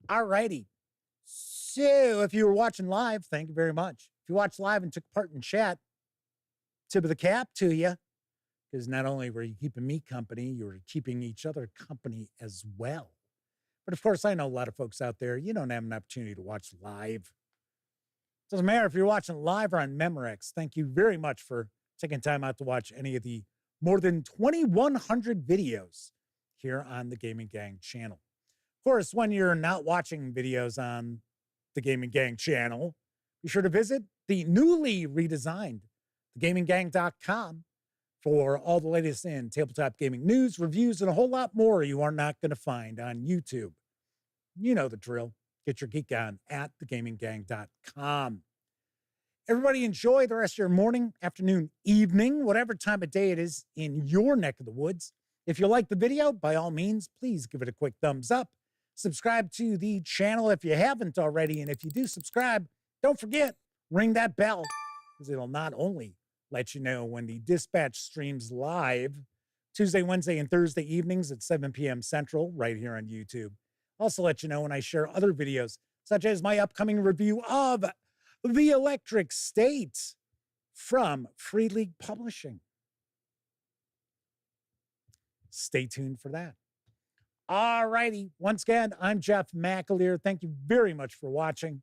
All righty. So if you were watching live, thank you very much. If you watched live and took part in chat, tip of the cap to you, because not only were you keeping me company, you were keeping each other company as well. But of course, I know a lot of folks out there, you don't have an opportunity to watch live. Doesn't matter if you're watching live or on Memorex. Thank you very much for taking time out to watch any of the more than 2,100 videos here on the Gaming Gang channel. Of course, when you're not watching videos on the Gaming Gang channel, be sure to visit the newly redesigned thegaminggang.com for all the latest in tabletop gaming news, reviews, and a whole lot more you are not going to find on YouTube. You know the drill. Get your geek on at thegaminggang.com. Everybody enjoy the rest of your morning, afternoon, evening, whatever time of day it is in your neck of the woods. If you like the video, by all means, please give it a quick thumbs up. Subscribe to the channel if you haven't already. And if you do subscribe, don't forget, ring that bell, because it'll not only let you know when the Dispatch streams live Tuesday, Wednesday, and Thursday evenings at 7 p.m. Central right here on YouTube. Also let you know when I share other videos, such as my upcoming review of The Electric State from Free League Publishing. Stay tuned for that. All righty. Once again, I'm Jeff McAleer. Thank you very much for watching.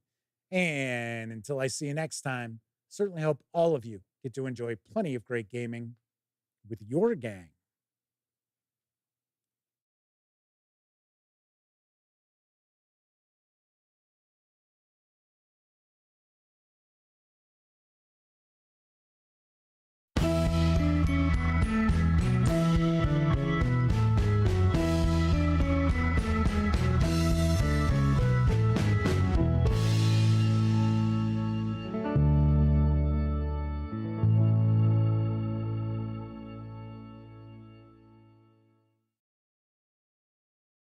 And until I see you next time, certainly hope all of you get to enjoy plenty of great gaming with your gang.